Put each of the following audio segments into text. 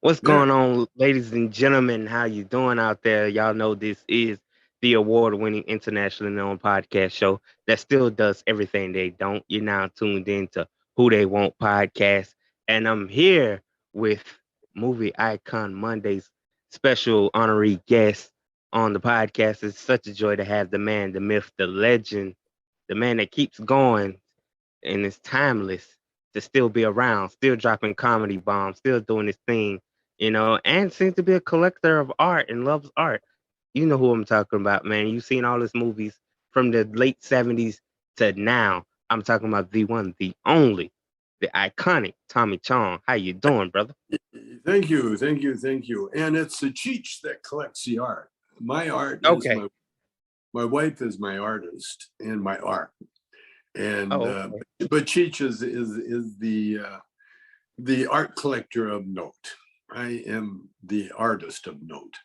What's Yeah, going on, ladies and gentlemen? How you doing out there? Y'all know this is the award-winning internationally known podcast show that still does everything they don't. You're now tuned in to Who They Want podcast, and I'm here with movie icon Monday's special honorary guest on the podcast. It's such a joy to have the man, the myth, the legend, the man that keeps going and is timeless to still be around, still dropping comedy bombs, still doing his thing, and seems to be a collector of art and loves art. You know who I'm talking about, man. You've seen all his movies from the late 70s to now. I'm talking about the one, the only, the iconic Tommy Chong. How you doing, brother? thank you, thank you, thank you. And it's the Cheech that collects the art. My art is Okay. my wife is my artist and my art. And Oh, okay. but Cheech is the art collector of note. I am the artist of note.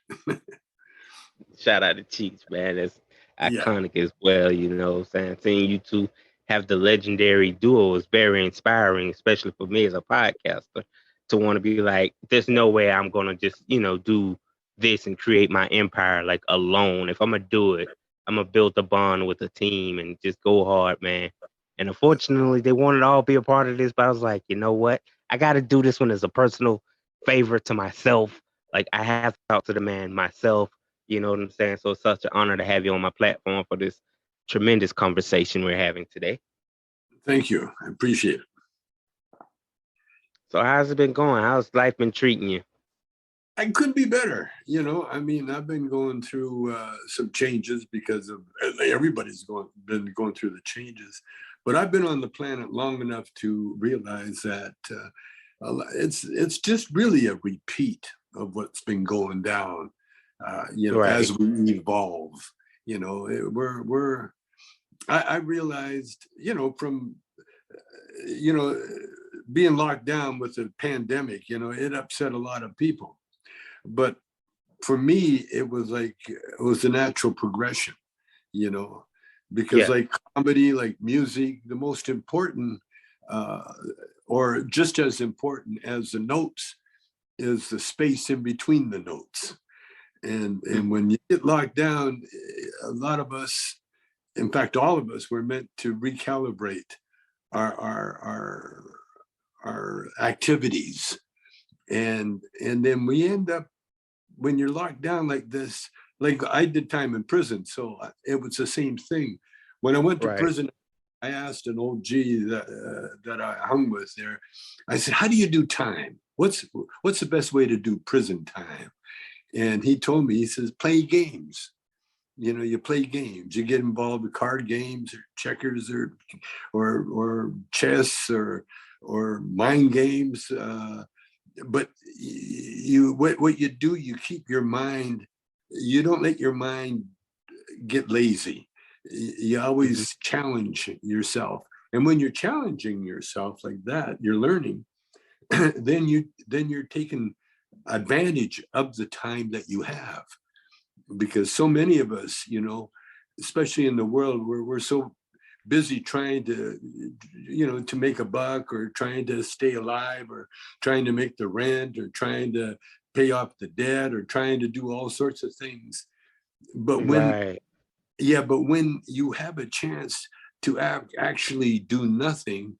Shout out to Cheech, man. That's Yeah, iconic as well, you know what I'm saying? Seeing you two have the legendary duo is very inspiring, especially for me as a podcaster, to want to be like, there's no way I'm gonna just, do this and create my empire like alone. If I'm gonna do it, I'm gonna build a bond with a team and just go hard, man. And unfortunately, they wanted to all be a part of this, but I was like, you know what? I got to do this one as a personal favor to myself. Like I have to talk to the man myself, you know what I'm saying? So it's such an honor to have you on my platform for this tremendous conversation we're having today. thank you. I appreciate it. So how's it been going? How's life been treating you? I could be better. I mean, I've been going through some changes because of everybody's been going through the changes, but I've been on the planet long enough to realize that it's just really a repeat of what's been going down. As Right. we evolve, we're. I realized, from you know being locked down with the pandemic, it upset a lot of people, but for me it was a natural progression, you know because Yeah. like comedy, like music, the most important, uh, or just as important as the notes, is the space in between the notes. And Mhm. when you get locked down, a lot of us, in fact all of us, were meant to recalibrate our our our, our activities. And then we end up, when you're locked down like this, like I did time in prison, so it was the same thing. When I went to Right. prison, I asked an old G that I hung with there. I said, "How do you do time? What's the best way to do prison time?" And he told me, he says, "Play games. You play games. You get involved with card games or checkers or chess or mind games." But what you do, you keep your mind, you don't let your mind get lazy. You Mhm. always challenge yourself, and when you're challenging yourself like that, you're learning. Then you're taking advantage of the time that you have, because so many of us, especially in the world where we're so busy trying to make a buck, or trying to stay alive, or trying to make the rent, or trying to pay off the debt, or trying to do all sorts of things. But when Right. Yeah, but when you have a chance to actually do nothing,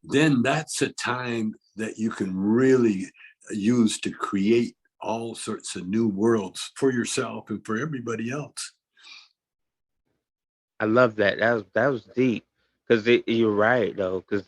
then that's a time that you can really use to create all sorts of new worlds for yourself and for everybody else. I love that. That was deep. Cause you're right though, because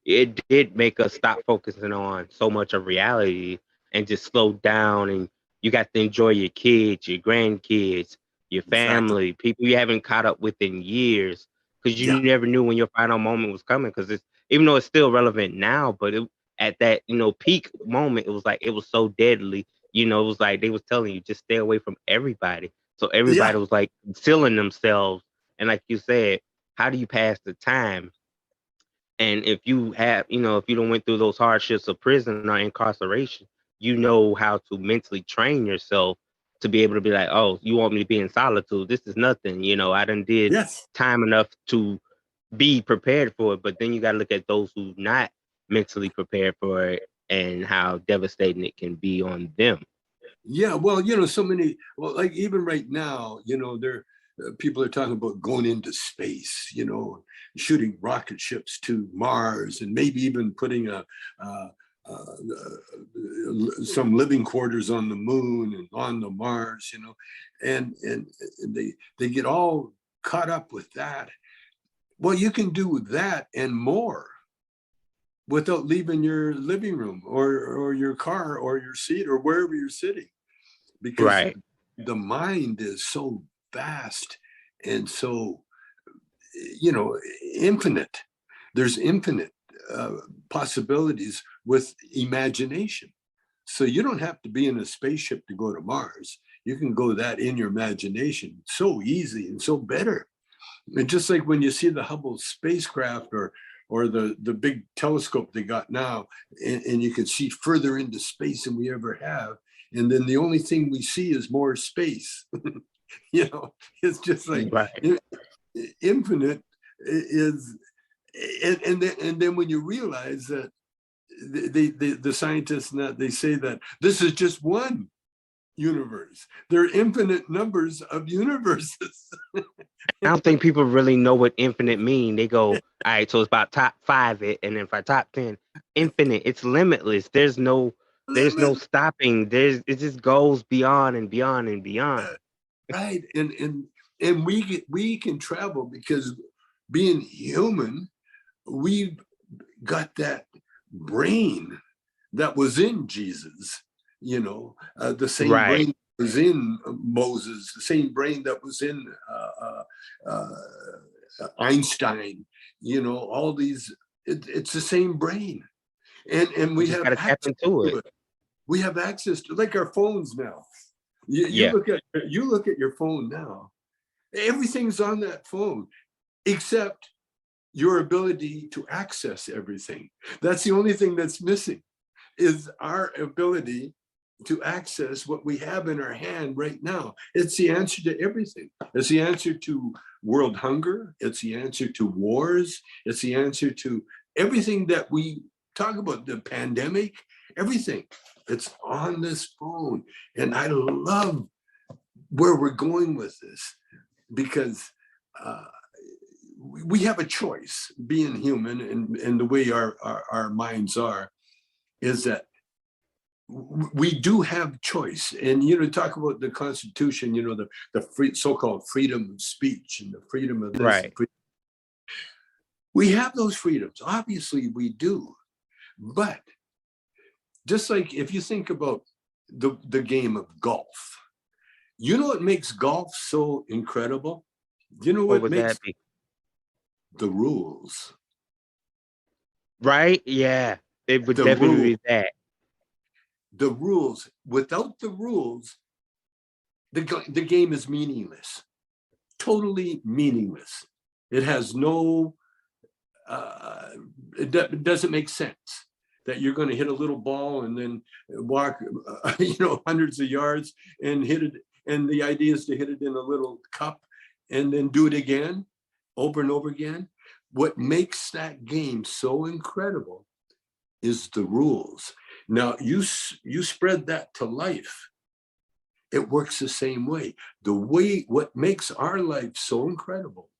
it did make us stop focusing on so much of reality and just slow down, and you got to enjoy your kids, your grandkids, your Exactly. family, people you haven't caught up with in years, because you Yeah. never knew when your final moment was coming. Because it's, even though it's still relevant now, but at that peak moment, it was like it was so deadly. It was like they was telling you just stay away from everybody. So Yeah. everybody was like concealing themselves, and like you said, how do you pass the time? And if you have, if you don't went through those hardships of prison or incarceration, you know how to mentally train yourself to be able to be like, oh, you want me to be in solitude? This is nothing. I done did Yes. time enough to be prepared for it. But then you got to look at those who not mentally prepared for it. and how devastating it can be on them. Yeah, well, so many. Well, like even right now, there people are talking about going into space. Shooting rocket ships to Mars, and maybe even putting some living quarters on the moon and on the Mars. And they get all caught up with that. Well, you can do that and more without leaving your living room or your car or your seat or wherever you're sitting, because Right. the mind is so vast and so, infinite. There's infinite possibilities with imagination. So you don't have to be in a spaceship to go to Mars. You can go that in your imagination so easy and so better. And just like when you see the Hubble spacecraft or the big telescope they got now, and you can see further into space than we ever have. And then the only thing we see is more space. It's just like Right. infinite is, and then when you realize that the scientists they say that this is just one universe. There are infinite numbers of universes. I don't think people really know what infinite mean. They go, all right, so it's about top five it, and then for top 10, infinite. It's limitless. There's no Limit, stopping. It just goes beyond and beyond and beyond. right? And we can travel because being human, we've got that brain that was in Jesus. The same Right. brain was in Moses, the same brain that was in Einstein. All these. It's the same brain, and We we just have gotta tap access into to it. it. We have access to, like, our phones now. You Yeah. look at your phone now. Everything's on that phone, except your ability to access everything. That's the only thing that's missing, is our ability to access what we have in our hand right now. It's the answer to everything. It's the answer to world hunger. It's the answer to wars. It's the answer to everything that we talk about, the pandemic, everything. It's on this phone. And I love where we're going with this, because we have a choice, being human, and the way our minds are, is that we do have choice. And talk about the Constitution, the free, so-called freedom of speech and the freedom of this. Right. We have those freedoms, obviously we do. But just like if you think about the game of golf, what makes golf so incredible? What What would makes that be? the rules? Right? Yeah. It would The definitely rule, be that. the rules. Without the rules, the game is meaningless, totally meaningless. It has no, it doesn't make sense that you're going to hit a little ball and then walk, hundreds of yards and hit it. And the idea is to hit it in a little cup and then do it again, over and over again. What makes that game so incredible is the rules. Now you spread that to life. It works the same way. What makes our life so incredible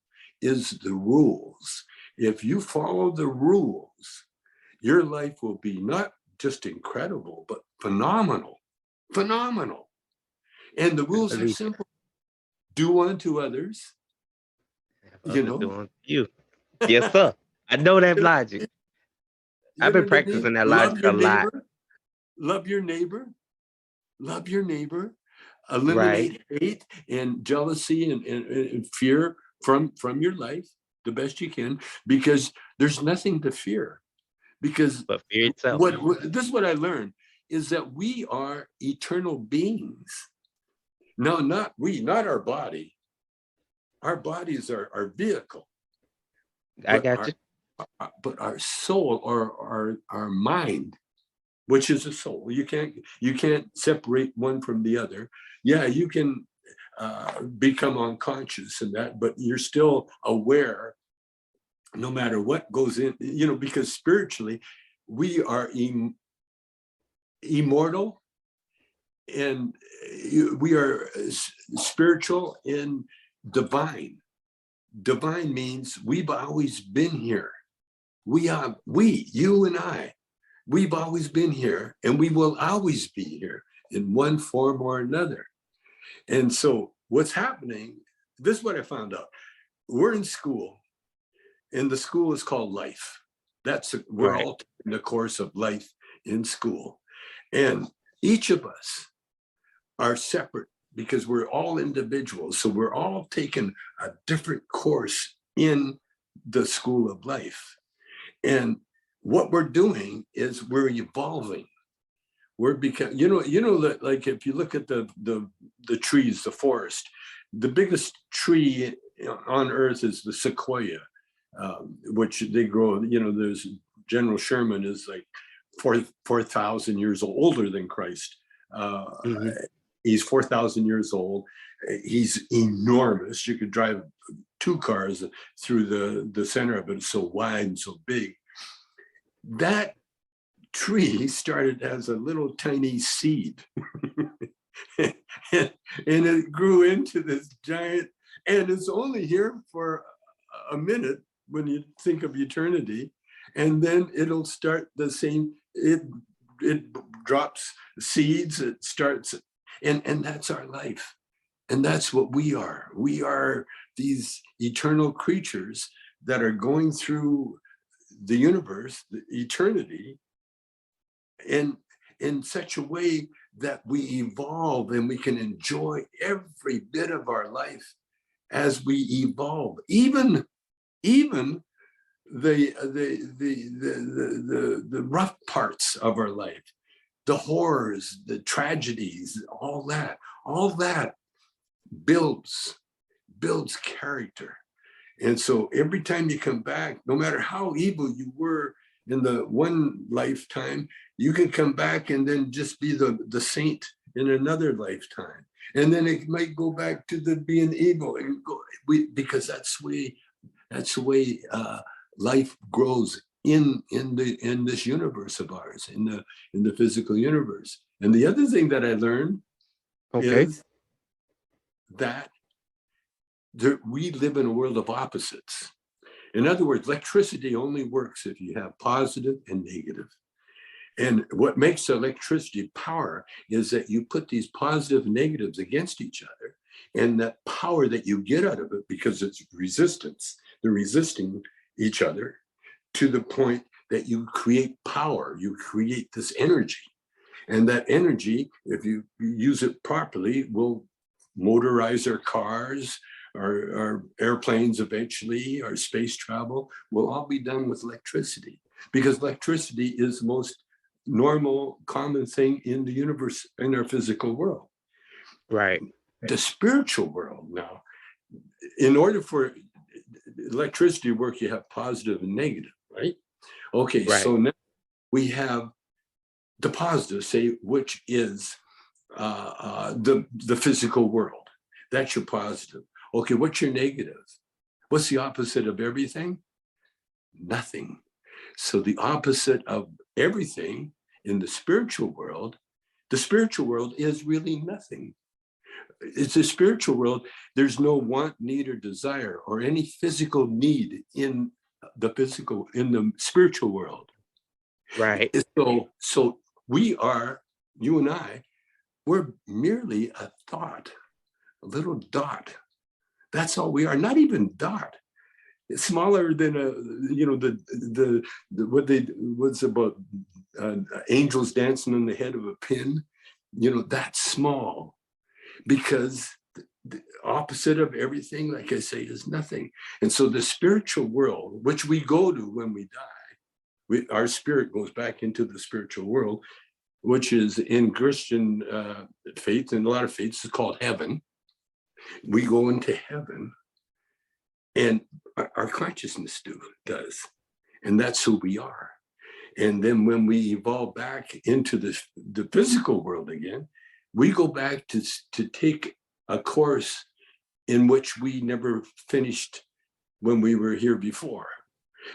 is the rules. If you follow the rules, your life will be not just incredible, but phenomenal. Phenomenal. And the I rules are believe simple. Do unto others, have you others know, doing you. Yes, sir. I know that you know, logic. you I've know been what I mean? practicing that Love logic your a lot. neighbor, love your neighbor, love your neighbor, Right. eliminate hate and jealousy and fear from your life the best you can, because there's nothing to fear. Because But fear itself. what this is what I learned, is that we are eternal beings. No, not our body. Our bodies are our vehicle, I but got our you. but our soul, or our mind, which is a soul. You can't separate one from the other. Yeah, you can become unconscious in that, but you're still aware no matter what goes in, because spiritually we are immortal, and we are spiritual and divine. Divine means we've always been here. You and I, we've always been here, and we will always be here in one form or another. And so what's happening, this is what I found out. We're in school, and the school is called life. We're Right. all taking the course of life in school. And each of us are separate because we're all individuals. So we're all taking a different course in the school of life. And what we're doing is we're evolving. We're becoming, like if you look at the trees, the forest, the biggest tree on earth is the sequoia, which they grow, there's General Sherman is like 4,000 years older than Christ. Hmm. He's 4,000 years old. He's enormous. You could drive 2 cars through the center of it. It's so wide and so big. That tree started as a little tiny seed. and it grew into this giant, and it's only here for a minute when you think of eternity, and then it'll start the same. It drops seeds. It starts, and that's our life, and that's what we are. We are these eternal creatures that are going through the universe, the eternity, in such a way that we evolve and we can enjoy every bit of our life as we evolve, even the rough parts of our life, the horrors, the tragedies, all that builds character. And so every time you come back, no matter how evil you were in the one lifetime, you can come back and then just be the saint in another lifetime. And then it might go back to the being evil, and because that's the way life grows in this universe of ours, in the physical universe. And the other thing that I learned Okay. is that we live in a world of opposites. In other words, electricity only works if you have positive and negative. And what makes electricity power is that you put these positive and negatives against each other, and that power that you get out of it, because it's resistance, they're resisting each other to the point that you create power, you create this energy. And that energy, if you use it properly, will motorize our cars, our airplanes eventually, our space travel will all be done with electricity, because electricity is the most normal, common thing in the universe, in our physical world. Right. The spiritual world now, in order for electricity to work, you have positive and negative, right? Okay, Right. so now we have the positive, say, which is the physical world. That's your positive. Okay, what's your negative? What's the opposite of everything? Nothing. So the opposite of everything in the spiritual world is really nothing. It's a spiritual world. There's no want, need, or desire, or any physical need in the spiritual world. Right. So we are, you and I, we're merely a thought, a little dot. That's all we are. Not even dot. It's smaller than what's about angels dancing on the head of a pin. That's small, because the opposite of everything, like I say, is nothing. And so the spiritual world, which we go to when we die, our spirit goes back into the spiritual world, which is in Christian faith, and a lot of faiths, is called heaven. We go into heaven, and our consciousness does. And that's who we are. And then when we evolve back into the physical world again, we go back to take a course in which we never finished when we were here before.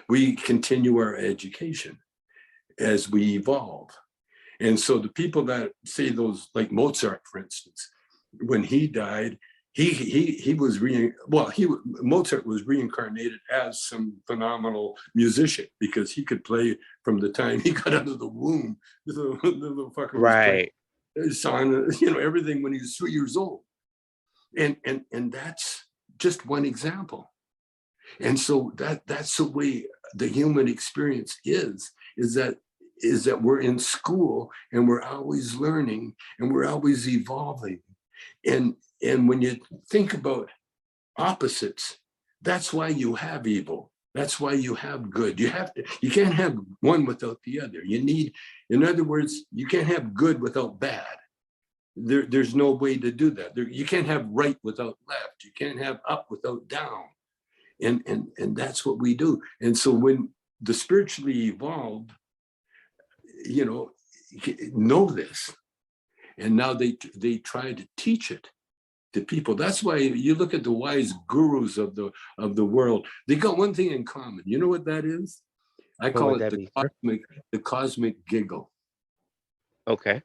We continue our education as we evolve. And so the people that say those, like Mozart, for instance, when he died, Mozart was reincarnated as some phenomenal musician, because he could play from the time he got out of the womb. The little fucker was playing Right. song, everything when he was 3 years old. And that's just one example. And so that's the way the human experience is that we're in school and we're always learning and we're always evolving. And when you think about opposites, that's why you have evil. That's why you have good. You can't have one without the other. In other words, you can't have good without bad. There's no way to do that. You can't have right without left. You can't have up without down. And that's what we do. And so when the spiritually evolved, know this, and now they try to teach it to people. That's why you look at the wise gurus of the world. They got one thing in common. You know what that is? I What call would it that be, sir? the cosmic giggle. Okay.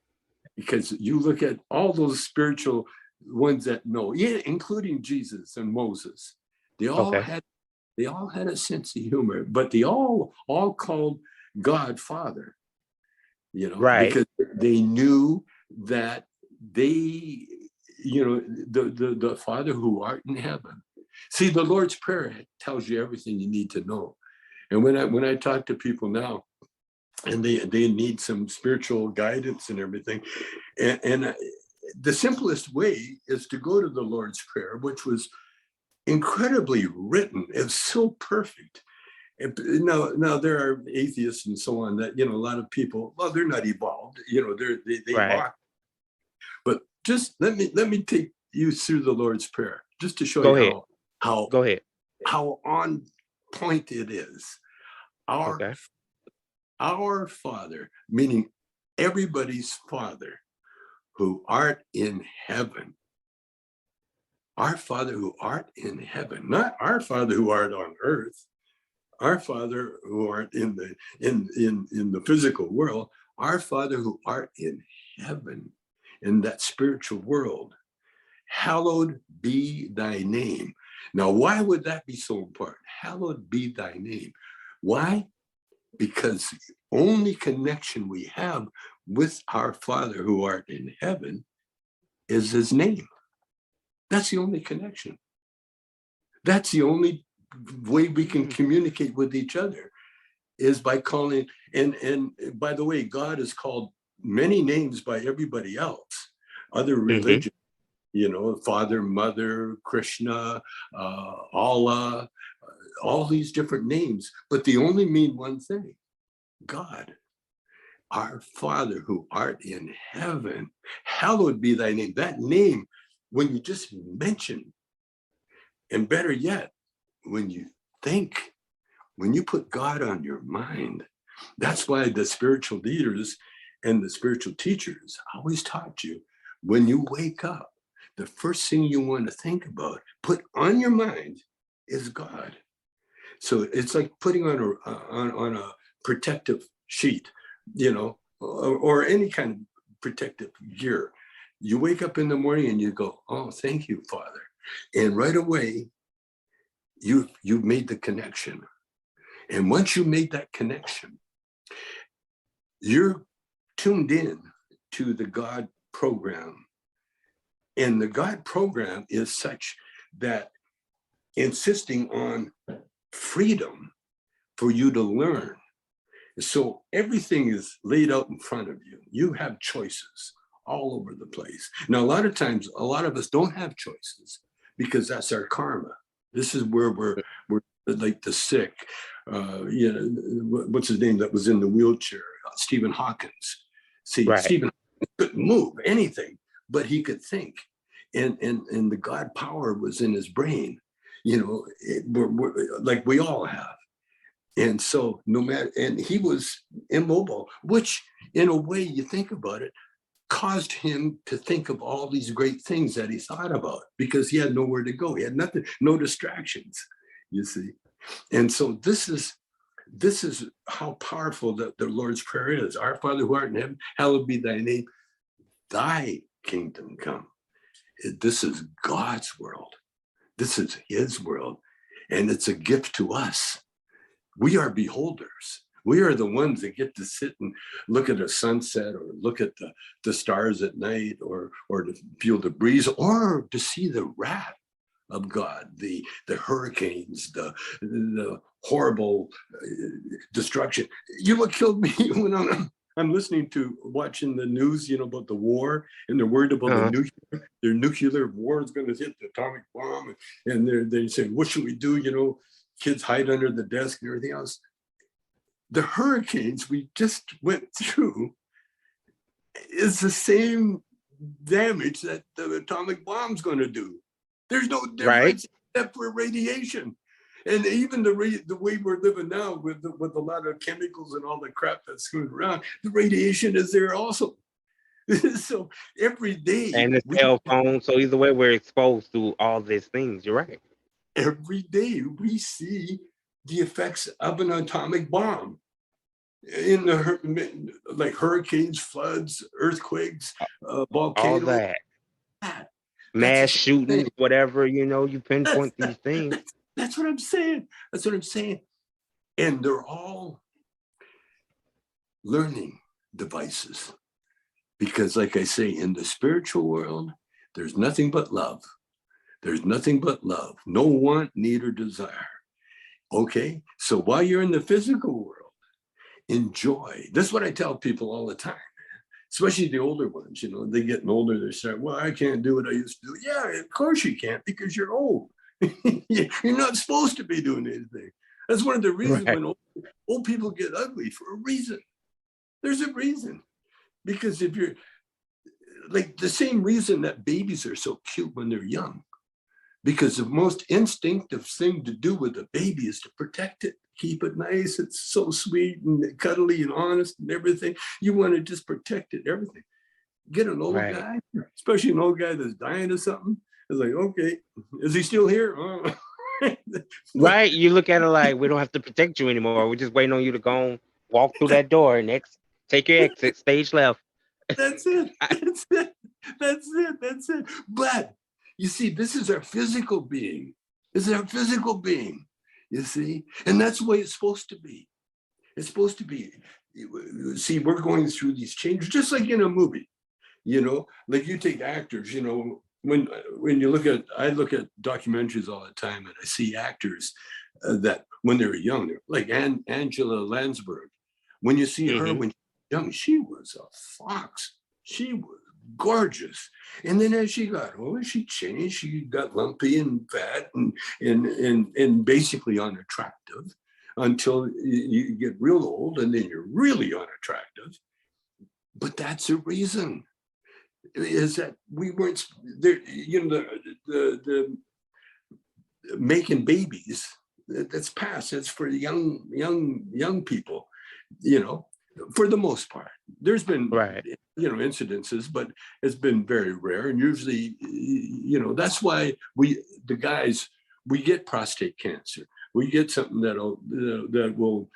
Because you look at all those spiritual ones that know, including Jesus and Moses, they all had a sense of humor, but they all called God Father, Right. because they knew that they, the Father who art in heaven. See, the Lord's Prayer tells you everything you need to know. And when I talk to people now, and they need some spiritual guidance and everything, and the simplest way is to go to the Lord's Prayer, which was incredibly written. It's so perfect. Now there are atheists and so on that, a lot of people, well, they're not evolved, they Right. mock. But just let me take you through the Lord's Prayer, just to show Go you ahead. how Go ahead. on point it is. Okay. Our Father, meaning everybody's Father, who art in heaven. Our Father who art in heaven, not our Father who art on earth. Our Father who art in the physical world. Our Father who art in heaven, in that spiritual world. Hallowed be thy name. Now, why would that be so important? Hallowed be thy name. Why? Because the only connection we have with our Father who art in heaven is his name. That's the only connection. That's the only way we can communicate with each other, is by calling. And by the way, God is called many names by everybody else, other religions, Father, Mother, Krishna, Allah, all these different names, but they only mean one thing: God. Our Father who art in heaven, hallowed be thy name. That name, when you just mention, and better yet, when you think, when you put God on your mind, that's why the spiritual leaders and the spiritual teachers always taught you, when you wake up, the first thing you want to think about, put on your mind, is God. So it's like putting on a protective sheet, or any kind of protective gear. You wake up in the morning and you go, oh, thank you, Father. And right away, you've made the connection. And once you made that connection, you're tuned in to the God program. And the God program is such that insisting on freedom for you to learn. So everything is laid out in front of you. You have choices all over the place. Now, a lot of times, a lot of us don't have choices because that's our karma. This is where we're like the sick. What's his name that was in the wheelchair? Stephen Hawkins. See, Right. Stephen couldn't move anything, but he could think. And the God power was in his brain, we're, like we all have. And so and he was immobile, which in a way, you think about it, caused him to think of all these great things that he thought about, because he had nowhere to go. He had nothing, no distractions, you see. And so this is This is how powerful the Lord's Prayer is. Our Father who art in heaven, hallowed be thy name. Thy kingdom come. This is God's world. This is his world. And it's a gift to us. We are beholders. We are the ones that get to sit and look at a sunset, or look at the stars at night, or to feel the breeze, or to see the wrath of God, the hurricanes, the horrible destruction. You know what killed me when I'm listening to, watching the news, about the war, and they're worried about their nuclear war is going to hit, the atomic bomb, and they say, what should we do? Kids hide under the desk and everything else. The hurricanes we just went through is the same damage that the atomic bomb's going to do. There's no difference except for radiation. And even the way we're living now with a lot of chemicals and all the crap that's going around, the radiation is there also. So every day. And the cell phone. So either way, we're exposed to all these things. You're right. Every day we see the effects of an atomic bomb in like hurricanes, floods, earthquakes, volcanoes. All that. Mass shootings, whatever, you pinpoint these things. That's what I'm saying. That's what I'm saying. And they're all learning devices. Because like I say, in the spiritual world, there's nothing but love. There's nothing but love. No want, need, or desire. Okay? So while you're in the physical world, enjoy. That's what I tell people all the time, especially the older ones. They getting older, they start, well, I can't do what I used to do. Yeah, of course you can't, because you're old. You're not supposed to be doing anything. That's one of the reasons when old people get ugly, for a reason. There's a reason. Because if you're like, the same reason that babies are so cute when they're young, because the most instinctive thing to do with a baby is to protect it, keep it nice. It's so sweet and cuddly and honest and everything. You want to just protect it, everything. Get an old guy, especially an old guy that's dying of something. It's like, okay, is he still here? Right. You look at it like, we don't have to protect you anymore. We're just waiting on you to go and walk through that door. Next, take your exit, stage left. That's it. That's it. That's it. That's it. But you see, this is our physical being. This is our physical being. You see, and that's the way it's supposed to be. It's supposed to be. See, we're going through these changes, just like in a movie. Like you take actors. When you look at, I look at documentaries all the time, and I see actors that when they were young, like Angela Lansbury. When you see her when she was young, she was a fox. She was gorgeous. And then as she got older, she changed. She got lumpy and fat and basically unattractive until you get real old, and then you're really unattractive. But that's a reason, is that we weren't there. The making babies, that's past. It's for young people, for the most part. There's been incidences, but it's been very rare. And usually, that's why we get prostate cancer. We get something that will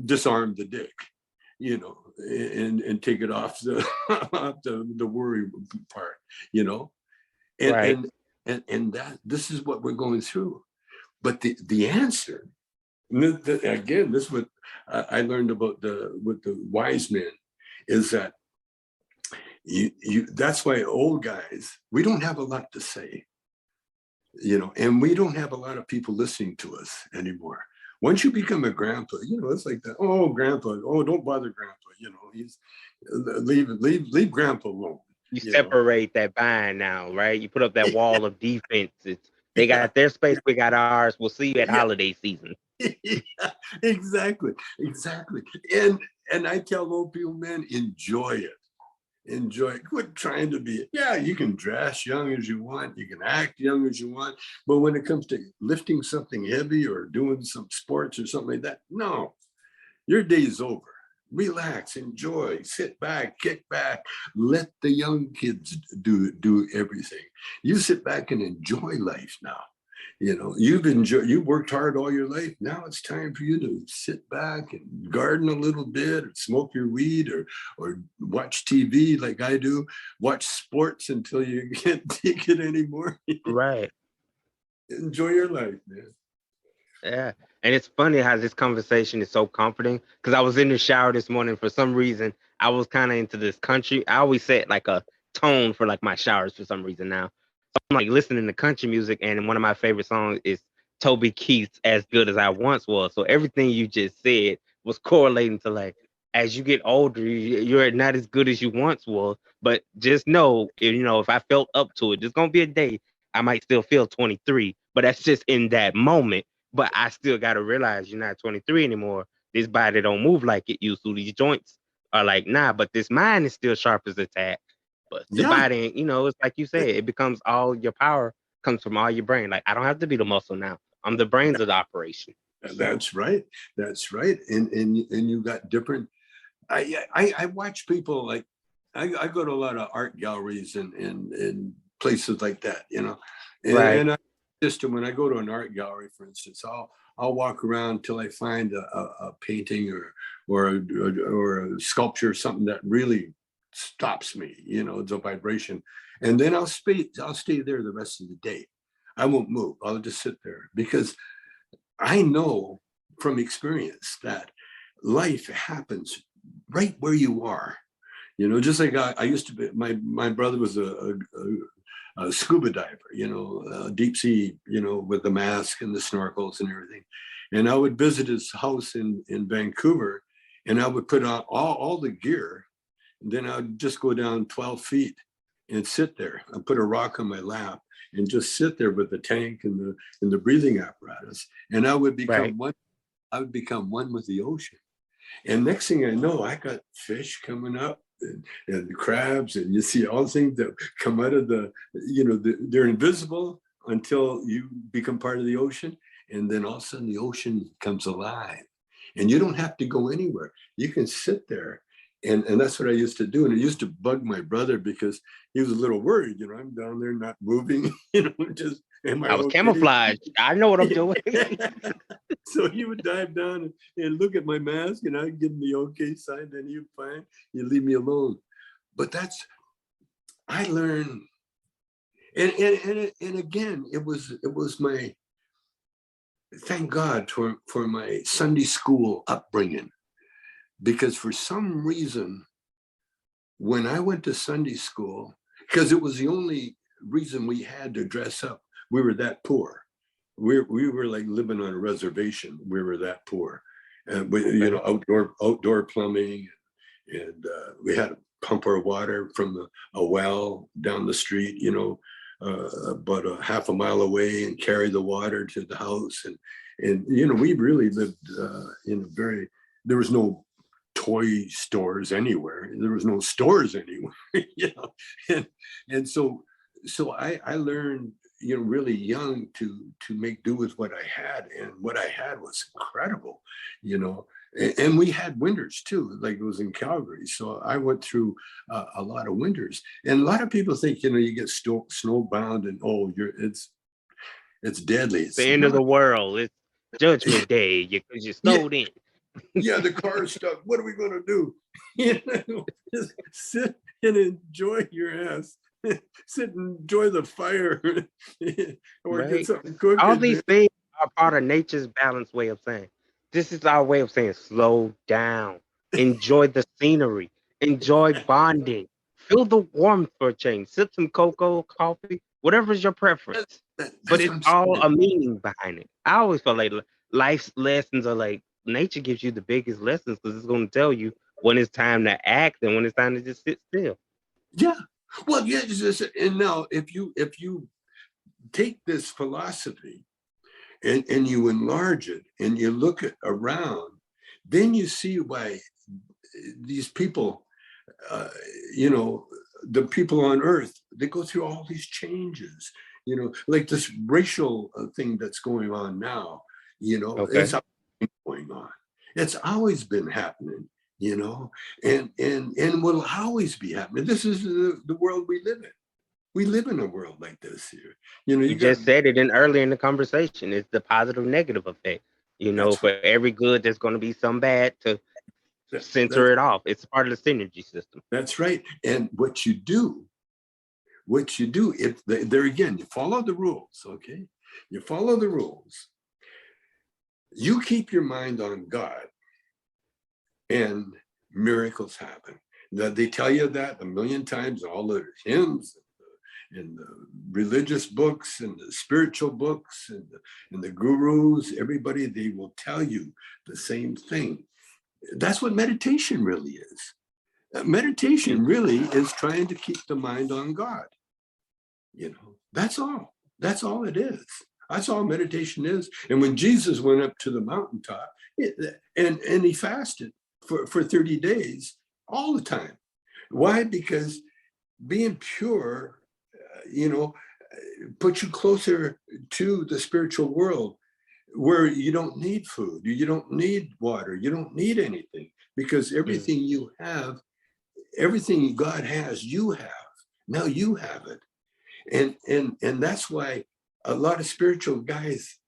disarm the dick, and take it off the worry part, and that this is what we're going through. But the answer, again, this is what I learned about with the wise men, is that that's why old guys, we don't have a lot to say, and we don't have a lot of people listening to us anymore. Once you become a grandpa, it's like that. Oh, grandpa. Oh, don't bother grandpa. He's leave grandpa alone. You separate that bind now, right? You put up that wall of defense. They got their space, we got ours. We'll see you at holiday season. Exactly. And I tell old people, man, enjoy it. Enjoy it. Quit trying to be. Yeah, you can dress young as you want. You can act young as you want. But when it comes to lifting something heavy or doing some sports or something like that, no, your day's over. Relax, enjoy, sit back, kick back. Let the young kids do everything. You sit back and enjoy life now. you worked hard all your life. Now it's time for you to sit back and garden a little bit, or smoke your weed, or watch TV like I do, watch sports until you can't take it anymore. Right. Enjoy your life, man. Yeah. And it's funny how this conversation is so comforting because I was in the shower this morning. For some reason, I was kind of into this country. I always set like a tone for like my showers for some reason now. So I'm like listening to country music, and one of my favorite songs is Toby Keith's "As Good as I Once Was." So everything you just said was correlating to like as you get older, you're not as good as you once was. But just know, if I felt up to it, there's gonna be a day I might still feel 23, but that's just in that moment. But I still got to realize you're not 23 anymore. This body don't move like it used to. These joints are like, nah, but this mind is still sharp as a tack. But the Yeah, body, it's like you said, it becomes all your power comes from all your brain. Like, I don't have to be the muscle now. I'm the brains of the operation. that's right. That's right. And you got different. I watch people like I go to a lot of art galleries and places like that, Right, and I just when I go to an art gallery, for instance, I'll walk around till I find a painting or a sculpture, something that really stops me, the vibration, and then I'll stay there the rest of the day. I won't move. I'll just sit there because I know from experience that life happens right where you are. Just like I used to be. My brother was a scuba diver, deep sea, with the mask and the snorkels and everything. And I would visit his house in Vancouver, and I would put on all the gear, and then I'd just go down 12 feet and sit there. I put a rock on my lap and just sit there with the tank and the breathing apparatus, and I would right. become one. I would become one with the ocean. And next thing I know, I got fish coming up and crabs, and you see all the things that come out of they're invisible until you become part of the ocean. And then all of a sudden the ocean comes alive. And you don't have to go anywhere. You can sit there. And that's what I used to do. And it used to bug my brother because he was a little worried, I'm down there not moving, just, am I I was okay? camouflaged. I know what I'm doing. So he would dive down and look at my mask, and I'd give him the okay sign, then he'd fine, you leave me alone. But I learned, and again, it was my, thank God for my Sunday school upbringing, because for some reason, when I went to Sunday school, because it was the only reason we had to dress up, we were that poor. We were like living on a reservation. We were that poor, and Okay. outdoor plumbing, and we had to pump our water from a well down the street, about a half a mile away, and carry the water to the house, and we really lived in a very. There was no toy stores anywhere. There was no stores anywhere, and and so I learned, really young, to make do with what I had, and what I had was incredible, and we had winters too, like it was in Calgary. So I went through a lot of winters, and a lot of people think, you get snowbound and it's deadly. The It's end of the not. world. It's Judgment Day. You Yeah, snowed in. yeah, the car is stuck. What are we going to do? Just sit and enjoy your ass. Sit and enjoy the fire, or get Right? something All cooking, these man. things are part of nature's balanced way of saying. This is our way of saying slow down. Enjoy the scenery. Enjoy bonding. Feel the warmth for a change. Sip some cocoa, coffee, whatever's your preference. But That's it's what I'm all saying. a meaning behind it. I always feel like life's lessons are like nature gives you the biggest lessons because it's going to tell you when it's time to act and when it's time to just sit still. Yeah. Well, yeah. And now, if you take this philosophy and you enlarge it and you look at around, then you see why these people, uh, you know, the people on Earth, they go through all these changes. Like this racial thing that's going on now. Okay. It's going on. It's always been happening. And will always be happening. This is the world we live in. We live in a world like this here. You know, You you got, just said it in earlier in the conversation. It's the positive negative effect. You know, that's for every good, there's going to be some bad to censor that's it off. It's part of the synergy system. that's right. And what you do, if there again, you follow the rules, okay? You follow the rules. You keep your mind on God, and miracles happen. Now, they tell you that a million times, all the hymns and the religious books and the spiritual books and the gurus, everybody, they will tell you the same thing. That's what meditation really is. Meditation really is trying to keep the mind on God. You know, that's all. That's all it is. That's all meditation is. And when Jesus went up to the mountaintop and he fasted for 30 days all the time. Why? Because being pure, you know, puts you closer to the spiritual world where you don't need food, you don't need water, you don't need anything, because Mm. everything you have, everything God has, you have. Now you have it. And that's why a lot of spiritual guys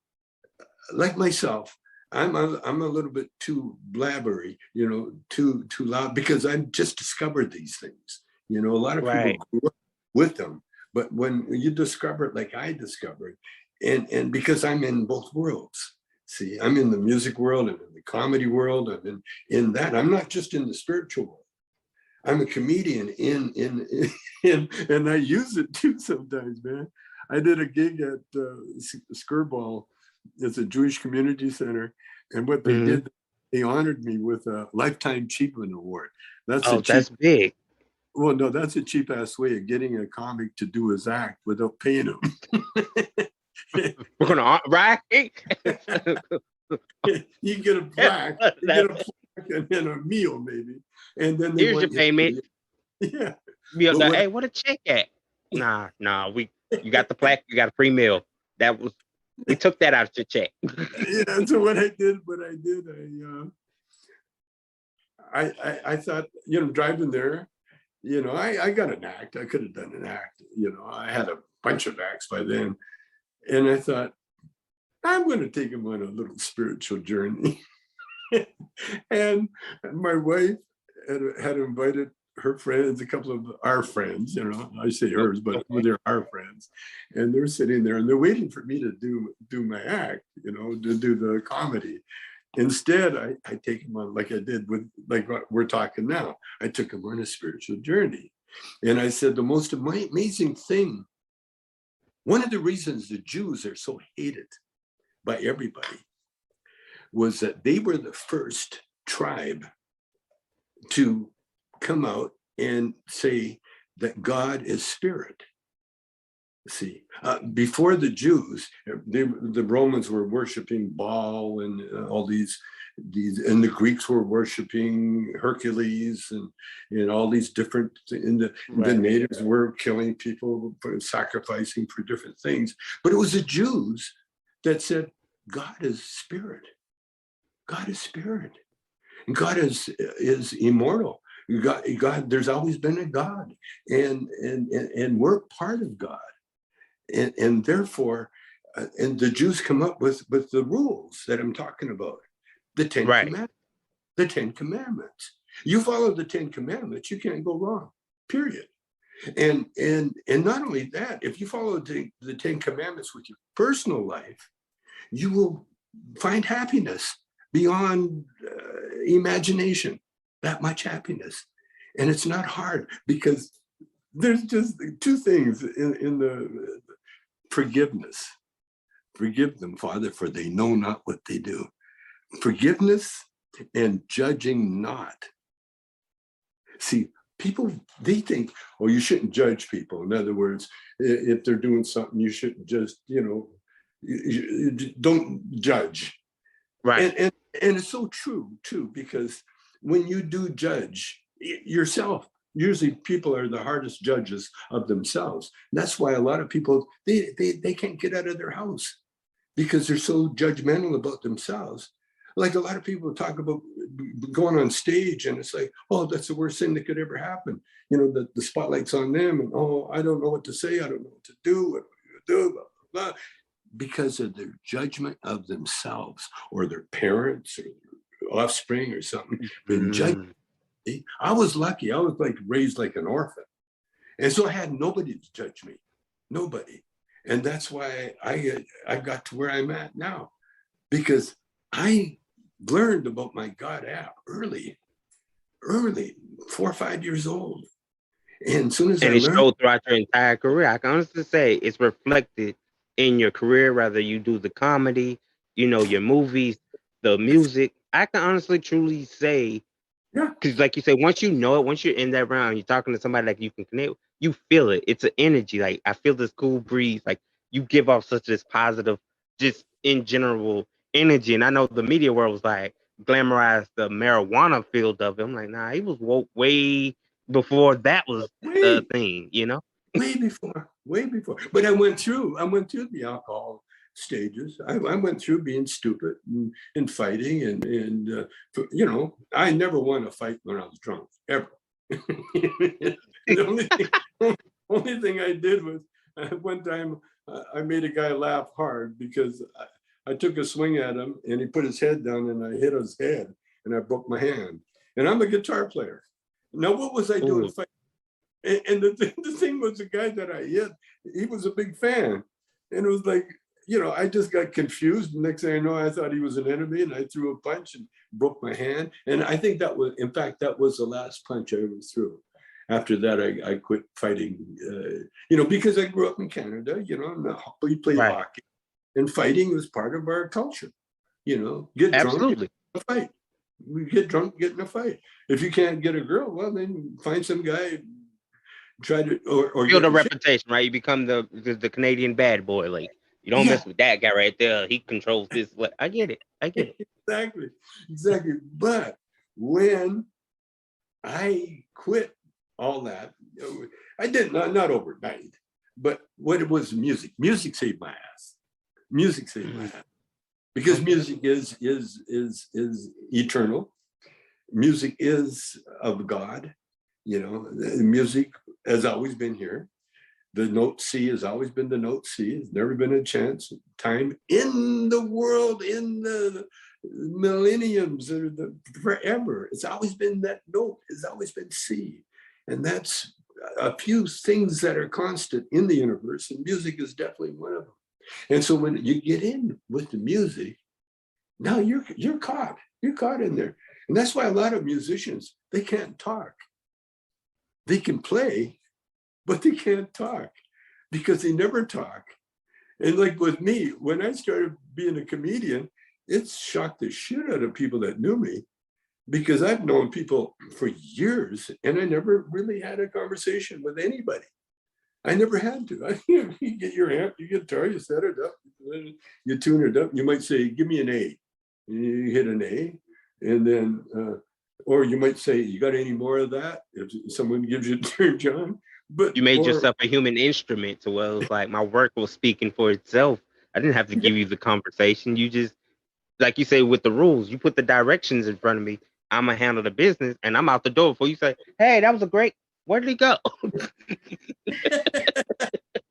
like myself, I'm a little bit too blabbery, you know, too loud, because I've just discovered these things. You know, a lot of people Right. grew up with them, but when you discover it like I discovered, and because I'm in both worlds. See, I'm in the music world and in the comedy world. I'm in that. I'm not just in the spiritual world. I'm a comedian and I use it too sometimes, man. I did a gig at Skirball. It's a Jewish community center, and what they Hmm. did, they honored me with a lifetime achievement award. That's a Oh, cheap. that's big. Well, no, that's a cheap ass way of getting a comic to do his act without paying him. We're gonna right. You get a plaque, you get a plaque, and then a meal maybe, and then they Here's your want you. payment. Yeah, Be but like, what? hey, what a check at? Nah. You got the plaque. You got a free meal. That was we took that out of your check. Yeah. So what I did, I thought, you know, driving there, you know, I got an act. I could have done an act. You know, I had a bunch of acts by then, and I thought I'm going to take him on a little spiritual journey. And my wife had invited her friends, a couple of our friends, you know, I say hers, but Okay. they're our friends. And they're sitting there and they're waiting for me to do my act, you know, to do the comedy. Instead, I take them on, like I did with, like what we're talking now. I took them on a spiritual journey. And I said, the most amazing thing, one of the reasons the Jews are so hated by everybody was that they were the first tribe to come out and say that God is spirit. See, before the Jews, the Romans were worshiping Baal and all these, and the Greeks were worshiping Hercules and all these different, and the Right. natives were killing people, sacrificing for different things. But it was the Jews that said, God is spirit. God is spirit. And God is immortal. God, there's always been a God, and we're part of God, and therefore, and the Jews come up with the rules that I'm talking about, the Ten Right. Commandments. The Ten Commandments. You follow the Ten Commandments, you can't go wrong. Period. And not only that, if you follow the Ten Commandments with your personal life, you will find happiness beyond imagination, that much happiness. And it's not hard, because there's just two things in the forgiveness. Forgive them, Father, for they know not what they do. Forgiveness and judging not. See, people, they think, oh, you shouldn't judge people. In other words, if they're doing something, you shouldn't just, you know, you don't judge. Right. And it's so true too, because when you do judge yourself, usually people are the hardest judges of themselves. And that's why a lot of people, they can't get out of their house, because they're so judgmental about themselves. Like a lot of people talk about going on stage and it's like, oh, that's the worst thing that could ever happen. You know, the spotlight's on them and, oh, I don't know what to say. I don't know what to do. What do, blah, blah, blah. Because of their judgment of themselves or their parents or their offspring or something been judged. Mm. I was lucky. I was like raised like an orphan. And so I had nobody to judge me. Nobody. And that's why I got to where I'm at now. Because I learned about my God app early, 4 or 5 years old. And as soon as I And it learned, showed throughout your entire career. I can honestly say it's reflected in your career, whether you do the comedy, your movies, the music. I can honestly truly say, yeah, because like you say, once you know it, once you're in that round, you're talking to somebody like you can connect, you feel it. It's an energy. Like I feel this cool breeze. Like you give off such this positive, just in general energy. And I know the media world was like glamorized the marijuana field of it. I'm like, nah, he was woke way before that was a way, thing. way before, way before. But I went through the alcohol stages. I went through being stupid and fighting and I never won a fight when I was drunk, ever. The only thing I did was one time I made a guy laugh hard because I took a swing at him and he put his head down and I hit his head and I broke my hand. And I'm a guitar player. Now, what was I doing Ooh, fighting? And the thing was, the guy that I hit, he was a big fan. And it was like, I just got confused. Next thing I know, I thought he was an enemy and I threw a punch and broke my hand. And I think in fact, that was the last punch I ever threw. After that, I quit fighting, because I grew up in Canada, and we played right. hockey and fighting was part of our culture. Get drunk, Absolutely. and fight. We get drunk, get in a fight. If you can't get a girl, well, then find some guy, try to, or Build get a in shape. reputation, right? You become the Canadian bad boy. Like you don't Yeah, mess with that guy right there. He controls this. I get it. I get it. exactly, exactly. But when I quit all that, I did not overnight, but what it was, music saved my ass. Music saved my Mm, ass because okay. music is eternal. Music is of God. The music has always been here. The note C has always been the note C. It's never been a chance time in the world, in the millenniums, or forever. It's always been that note. It's always been C. And that's a few things that are constant in the universe, and music is definitely one of them. And so when you get in with the music, now you're caught. You're caught in there. And that's why a lot of musicians, they can't talk. They can play, but they can't talk because they never talk. And like with me, when I started being a comedian, it shocked the shit out of people that knew me because I've known people for years and I never really had a conversation with anybody. I never had to. You get your amp, your guitar, you set it up, you tune it up. You might say, give me an A. You hit an A. And then, or you might say, you got any more of that? If someone gives you a turn, John. But, You made or, yourself a human instrument to where it was like my work was speaking for itself. I didn't have to yeah, give you the conversation. You just, like you say, with the rules, you put the directions in front of me. I'm gonna handle the business, and I'm out the door before you say, "Hey, that was a great. Where did he go?"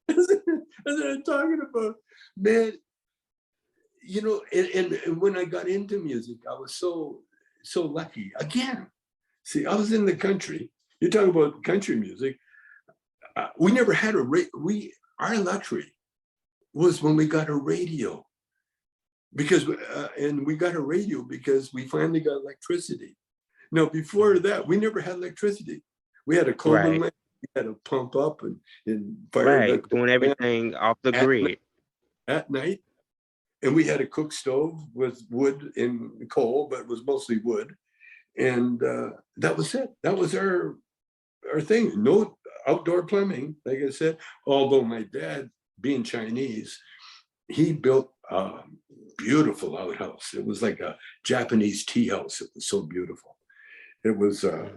that's what I'm talking about. Man, and when I got into music, I was so lucky. Again, see, I was in the country. You're talking about country music. We never had our luxury was when we got a radio because and we got a radio because we finally got electricity. Now before that, we never had electricity. We had a Coleman Right, lamp, we had to pump up and fire right, the doing lamp everything off the at night, grid. at night. And we had a cook stove with wood and coal, but it was mostly wood. And that was it. That was our thing. No outdoor plumbing, like I said. Although my dad, being Chinese, he built a beautiful outhouse. It was like a Japanese tea house. It was so beautiful. It was a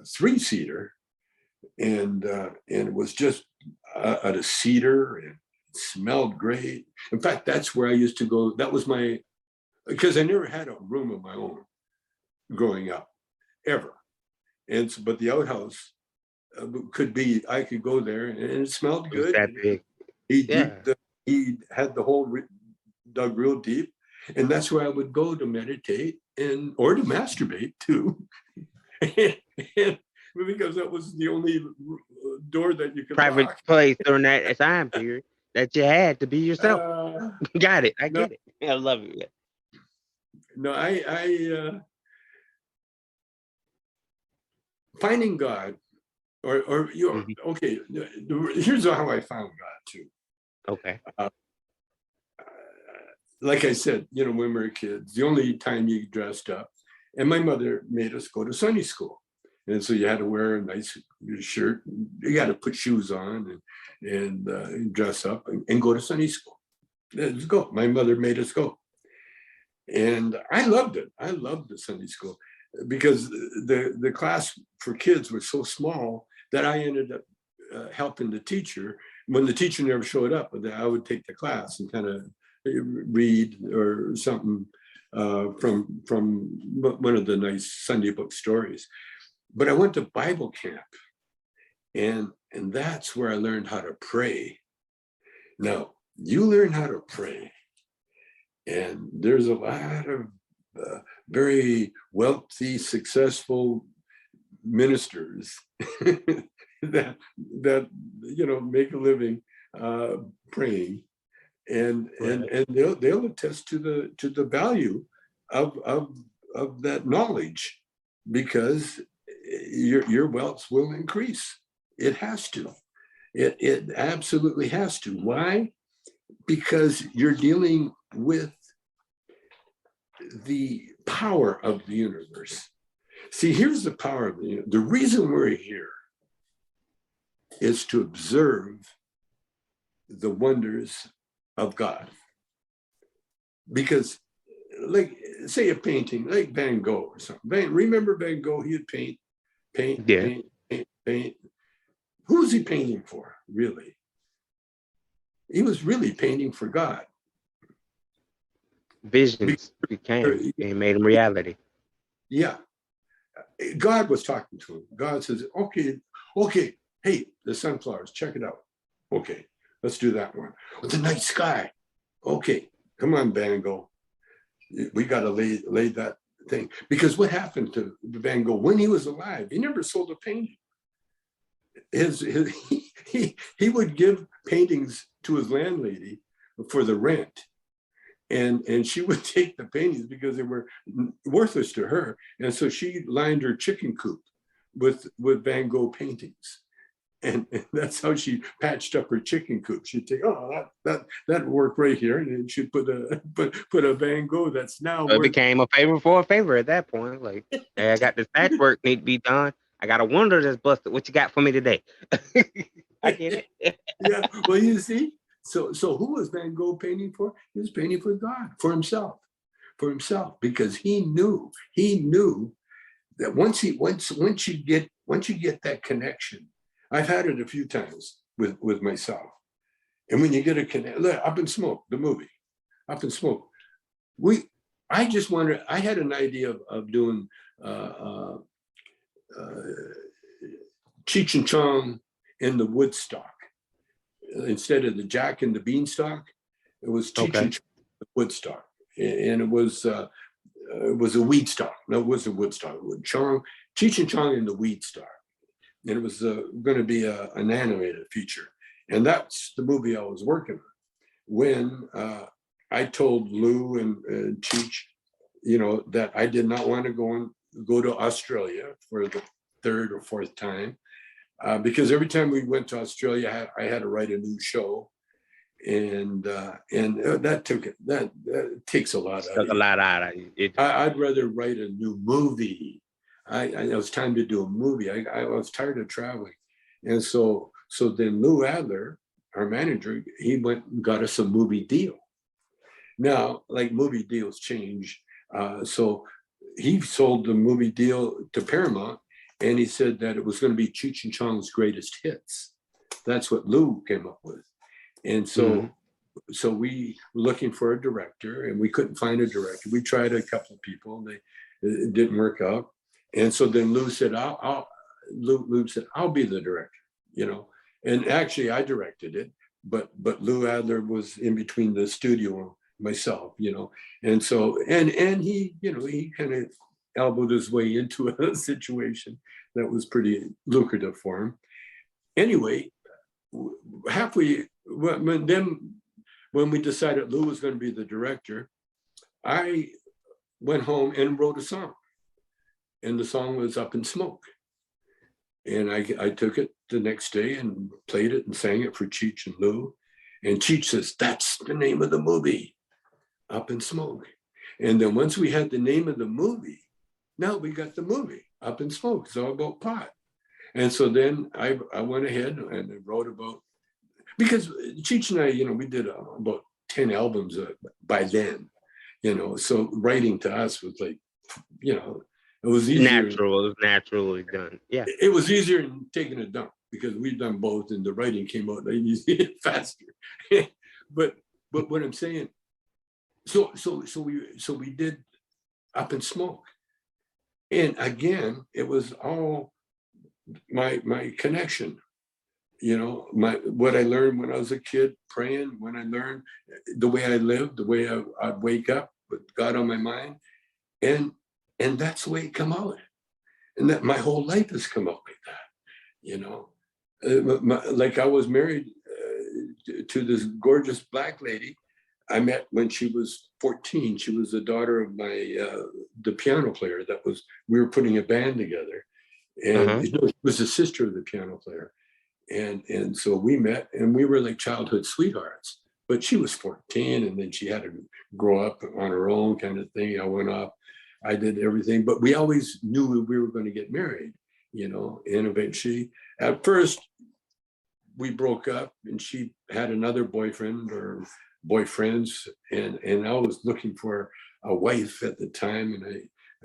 three-seater, and it was just out of cedar and it smelled great. In fact, that's where I used to go. That was my because I never had a room of my own growing up, ever. And so, but the outhouse could be, I could go there and it smelled It was good. that big. He Yeah. he had the hole dug real deep, and that's where I would go to meditate or to masturbate too. And because that was the only door that you could Private lock. place during that time period that you had to be yourself. Got it. I get it. I love it. No, finding God, or you're okay. Here's how I found God too. Okay. Like I said, when we were kids, the only time you dressed up, and my mother made us go to Sunday school. And so you had to wear a nice shirt. You got to put shoes on and dress up and go to Sunday school. Let's go. My mother made us go. And I loved it. I loved the Sunday school because the class for kids was so small that I ended up helping the teacher. When the teacher never showed up, I would take the class and kind of read or something from one of the nice Sunday book stories. But I went to Bible camp, and that's where I learned how to pray. Now, you learn how to pray, and there's a lot of very wealthy, successful ministers that make a living praying, and they'll attest to the value of that knowledge, because your wealth will increase. It has to. It absolutely has to. Why? Because you're dealing with the power of the universe. See, here's the power of the reason we're here is to observe the wonders of God. Because, like, say a painting, like Van Gogh or something. Remember Van Gogh? He'd paint. Who was he painting for, really? He was really painting for God. Visions became and made them reality. Yeah. God was talking to him. God says, okay, hey, the sunflowers, check it out. Okay, let's do that one. With the night sky. Okay, come on, Van Gogh. We got to lay that thing. Because what happened to Van Gogh when he was alive? He never sold a painting. He would give paintings to his landlady for the rent. And she would take the paintings because they were worthless to her. And so she lined her chicken coop with Van Gogh paintings. And that's how she patched up her chicken coop. She'd take, that work right here, and then she'd put a Van Gogh that's now. So it became a favor for a favor at that point. Like, hey, I got this patchwork need to be done. I got a window that's busted. What you got for me today? I get it. Yeah. Well, you see, so who was Van Gogh painting for? He was painting for God, for himself, because he knew that once you get that connection. I've had it a few times with myself. And when you get a connection, Up in Smoke, the movie, Up in Smoke, I just wondered, I had an idea of doing Cheech and Chong in the Woodstock. Instead of the Jack and the Beanstalk, it was Cheech and Chong in the Woodstock. And it was a weed stock. No, it wasn't Woodstock. It was Cheech and Chong in the weed stock. And it was going to be an animated feature. And that's the movie I was working on. When I told Lou and Cheech, that I did not want to go to Australia for the third or fourth time, because every time we went to Australia, I had to write a new show. And that takes a lot out of you. A lot out of it. I'd rather write a new movie. It was time to do a movie. I was tired of traveling. And so then Lou Adler, our manager, he went and got us a movie deal. Now, like, movie deals change. So he sold the movie deal to Paramount, and he said that it was going to be Cheech and Chong's greatest hits. That's what Lou came up with. And so so we were looking for a director, and we couldn't find a director. We tried a couple of people, it didn't work out. And so then Lou said, Lou said, I'll be the director, you know. And actually I directed it, but Lou Adler was in between the studio and myself, you know. And so, and he, you know, he kind of elbowed his way into a situation that was pretty lucrative for him. Anyway, halfway, when we decided Lou was going to be the director, I went home and wrote a song. And the song was Up in Smoke. And I took it the next day and played it and sang it for Cheech and Lou. And Cheech says, that's the name of the movie, Up in Smoke. And then once we had the name of the movie, now we got the movie, Up in Smoke. It's all about pot. And so then I went ahead and I wrote about, because Cheech and I, you know, we did about 10 albums by then, you know, so writing to us was like, you know, it was easier. Natural. It was naturally done. Yeah. It was easier than taking a dump because we've done both, and the writing came out faster. but what I'm saying, so we did Up in Smoke, and again, it was all my connection. You know, what I learned when I was a kid, praying, when I learned the way I lived, the way I'd wake up with God on my mind, and that's the way it come out. And that my whole life has come out like that, you know. Like I was married to this gorgeous Black lady I met when she was 14. She was the daughter of the piano player we were putting a band together. And you know, she was the sister of the piano player. And so we met, and we were like childhood sweethearts. But she was 14, and then she had to grow up on her own kind of thing. I went off. I did everything, but we always knew we were going to get married, you know. And eventually, at first, we broke up, and she had another boyfriend or boyfriends, and I was looking for a wife at the time, and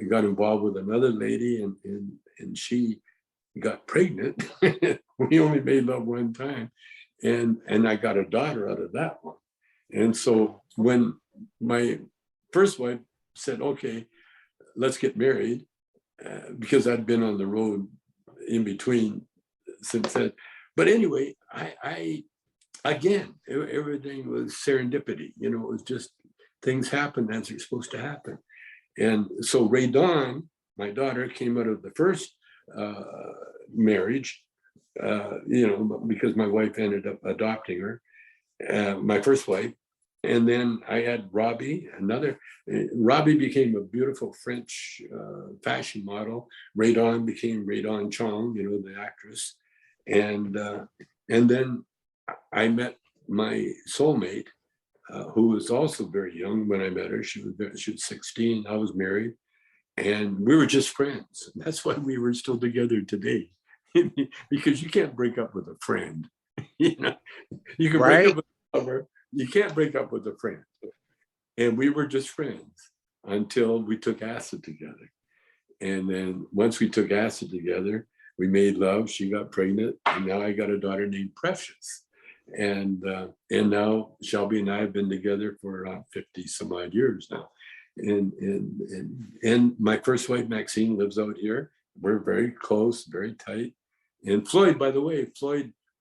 I got involved with another lady, and she got pregnant. We only made love one time, and I got a daughter out of that one. And so when my first wife said, "Okay, let's get married," because I'd been on the road in between since then. But anyway, I again, everything was serendipity. You know, it was just things happen as they're supposed to happen. And so Ray Dawn, my daughter, came out of the first marriage, you know, because my wife ended up adopting her, my first wife. And then I had Robbie, Robbie became a beautiful French fashion model. Ray Dawn became Ray Dawn Chong, you know, the actress. And then I met my soulmate, who was also very young when I met her. She was 16, I was married. And we were just friends. That's why we were still together today. Because you can't break up with a friend. You know, you can break up with a lover, you can't break up with a friend. And we were just friends until we took acid together. And then once we took acid together, we made love. She got pregnant, and now I got a daughter named Precious. And now Shelby and I have been together for around 50 some odd years now. And my first wife, Maxine, lives out here. We're very close, very tight. And Floyd, by the way,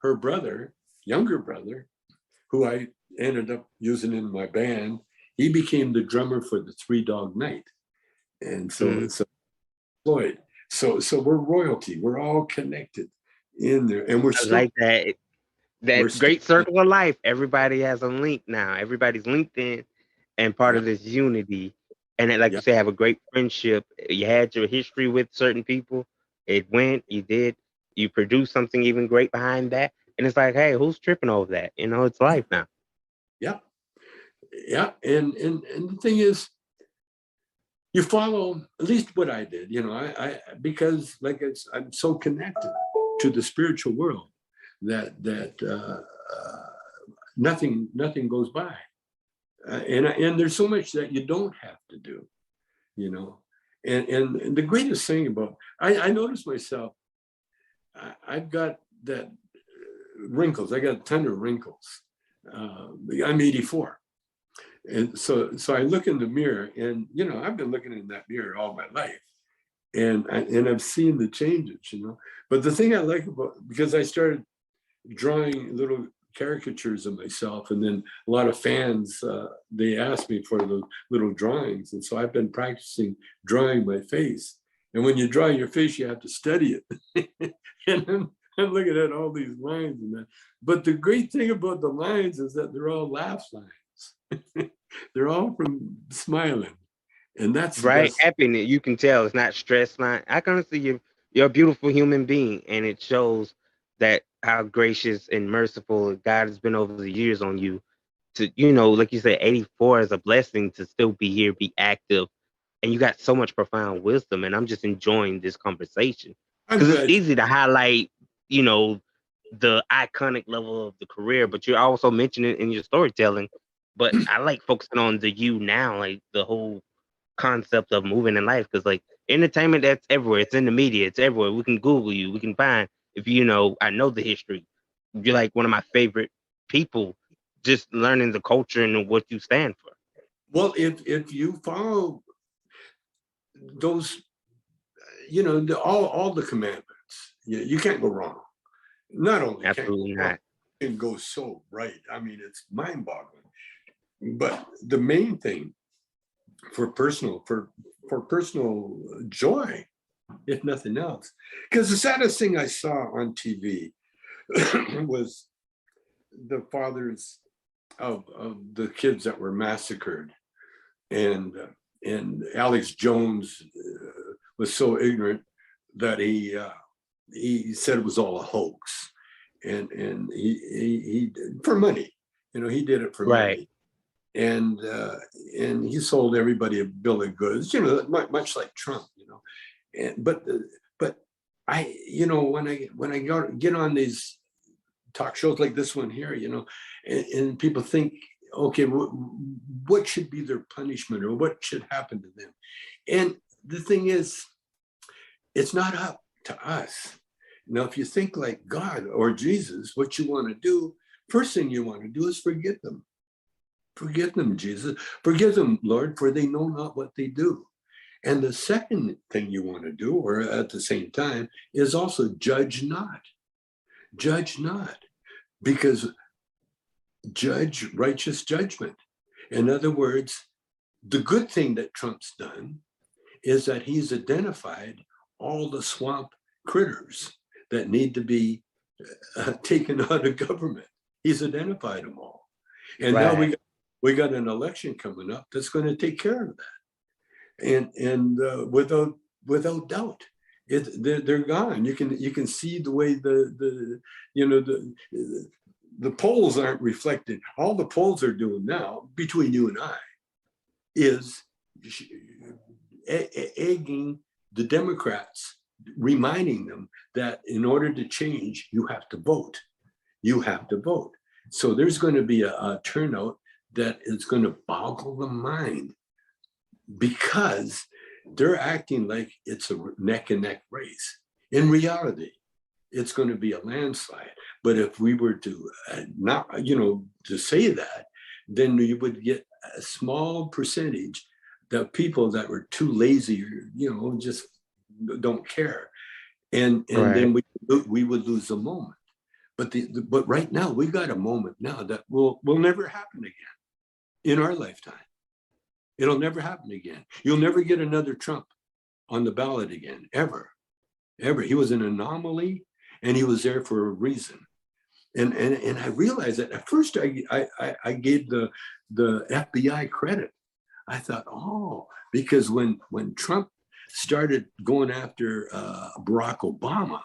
her brother, younger brother, who I ended up using in my band, he became the drummer for the Three Dog Night. And so Floyd. So we're royalty. We're all connected in there. And we're still like that. That great circle of life. Everybody has a link now. Everybody's linked in and part of this unity. And then, like you say, have a great friendship. You had your history with certain people. It went, you produced something even great behind that. And it's like, hey, who's tripping over that? You know, it's life now. Yeah. Yeah. And the thing is, you follow at least what I did, you know, I because like I'm so connected to the spiritual world that nothing goes by. And there's so much that you don't have to do, you know. And the greatest thing about, I noticed myself, I've got that wrinkles. I got a ton of wrinkles. I'm 84. And so I look in the mirror, and, you know, I've been looking in that mirror all my life. And I've seen the changes, you know. But the thing I like about, because I started drawing little caricatures of myself, and then a lot of fans, they asked me for the little drawings. And so I've been practicing drawing my face. And when you draw your face, you have to study it. And I'm looking at all these lines and that. But the great thing about the lines is that they're all laugh lines. They're all from smiling. And that's the Right, best. happiness. You can tell it's not stress line. I can see you're a beautiful human being, and it shows that how gracious and merciful God has been over the years on you. To, you know, like you said, 84 is a blessing to still be here, be active, and you got so much profound wisdom. And I'm just enjoying this conversation I'm because it's glad. easy to highlight, you know, the iconic level of the career, but you're also mentioning it in your storytelling. But I like focusing on the you now, like the whole concept of moving in life, because like entertainment, that's everywhere. It's in the media, it's everywhere. We can Google you, we can find, if you know, I know the history. You're like one of my favorite people, just learning the culture and what you stand for. Well, if you follow those, you know, all the commandments, you can't go wrong. Not only can't Absolutely go wrong, not. it can go so right. I mean, it's mind-boggling. But the main thing for personal joy, if nothing else, because the saddest thing I saw on TV was the fathers of the kids that were massacred, and Alex Jones was so ignorant that he said it was all a hoax, and he for money, you know, he did it for Right. money, and he sold everybody a bill of goods, you know, much like Trump, you know, and but I, you know, when I get on these talk shows like this one here, you know, and people think, okay, what should be their punishment, or what should happen to them? And the thing is, it's not up to us. Now, if you think like God or Jesus, what you want to do, first thing you want to do is forgive them. Forgive them, Jesus. Forgive them, Lord, for they know not what they do. And the second thing you want to do, or at the same time, is also judge not. Judge not. Because judge righteous judgment. In other words, the good thing that Trump's done is that he's identified all the swamp critters that need to be taken out of government. He's identified them all. And now Right. we got an election coming up that's going to take care of that. And without doubt, they're gone. You can see the way the you know the polls aren't reflected. All the polls are doing now, between you and I, is egging the Democrats, reminding them that in order to change, you have to vote. You have to vote. So there's going to be a turnout that is going to boggle the mind, because they're acting like it's a neck and neck race. In reality, it's going to be a landslide. But if we were to not, you know, to say that, then you would get a small percentage the people that were too lazy, you know, just don't care, and Right. then we would lose the moment. But right now we got a moment now that will never happen again in our lifetime. It'll never happen again. You'll never get another Trump on the ballot again, ever, ever. He was an anomaly, and he was there for a reason. And I realized that at first I gave the FBI credit. I thought, oh, because when Trump started going after Barack Obama,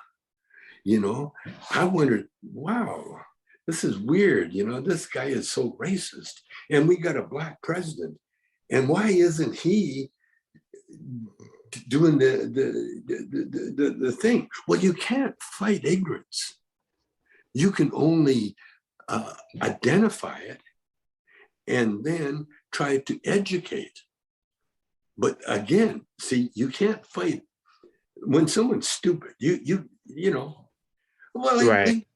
you know, I wondered, wow, this is weird. You know, this guy is so racist, and we got a black president, and why isn't he doing the thing? Well, you can't fight ignorance. You can only identify it and then try to educate. But again, see, you can't fight when someone's stupid. You know, well, Right.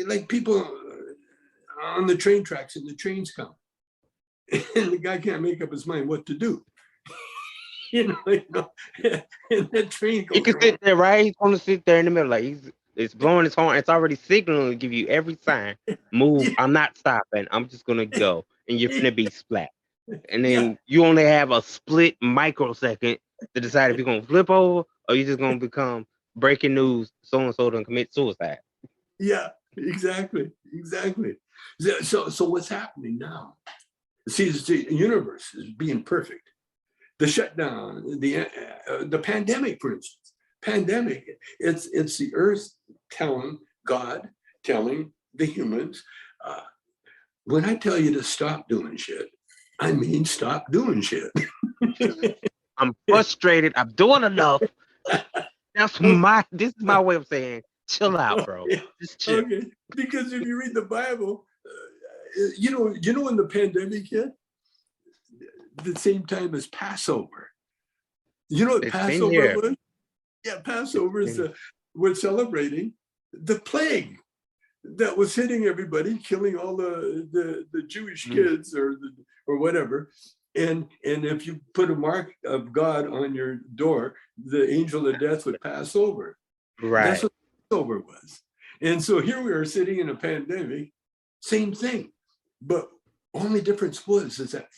like people on the train tracks and the trains come. And the guy can't make up his mind what to do. You know, and that train He goes can sit there, right? He's gonna sit there in the middle, like it's blowing his horn. It's already signaling to give you every sign. Move. yeah, I'm not stopping. I'm just gonna go, and you're gonna be splat. And yeah, then you only have a split microsecond to decide if you're gonna flip over or you're just gonna become breaking news. So and so done commit suicide. yeah, exactly, exactly. So what's happening now? See, the universe is being perfect. The shutdown, the pandemic, for instance, it's the earth telling God, telling the humans, uh, when I tell you to stop doing shit, I mean stop doing shit. I'm frustrated. I'm doing enough. That's this is my way of saying chill out, bro. Just chill. Okay, because if you read the Bible, you know when the pandemic hit, the same time as Passover. You know what It's been Passover here. was? Yeah, Passover is we're celebrating the plague that was hitting everybody, killing all the Jewish kids or whatever. And if you put a mark of God on your door, the angel of death would pass over. That's Right. what Passover was. And so here we are sitting in a pandemic, same thing. But only difference was is that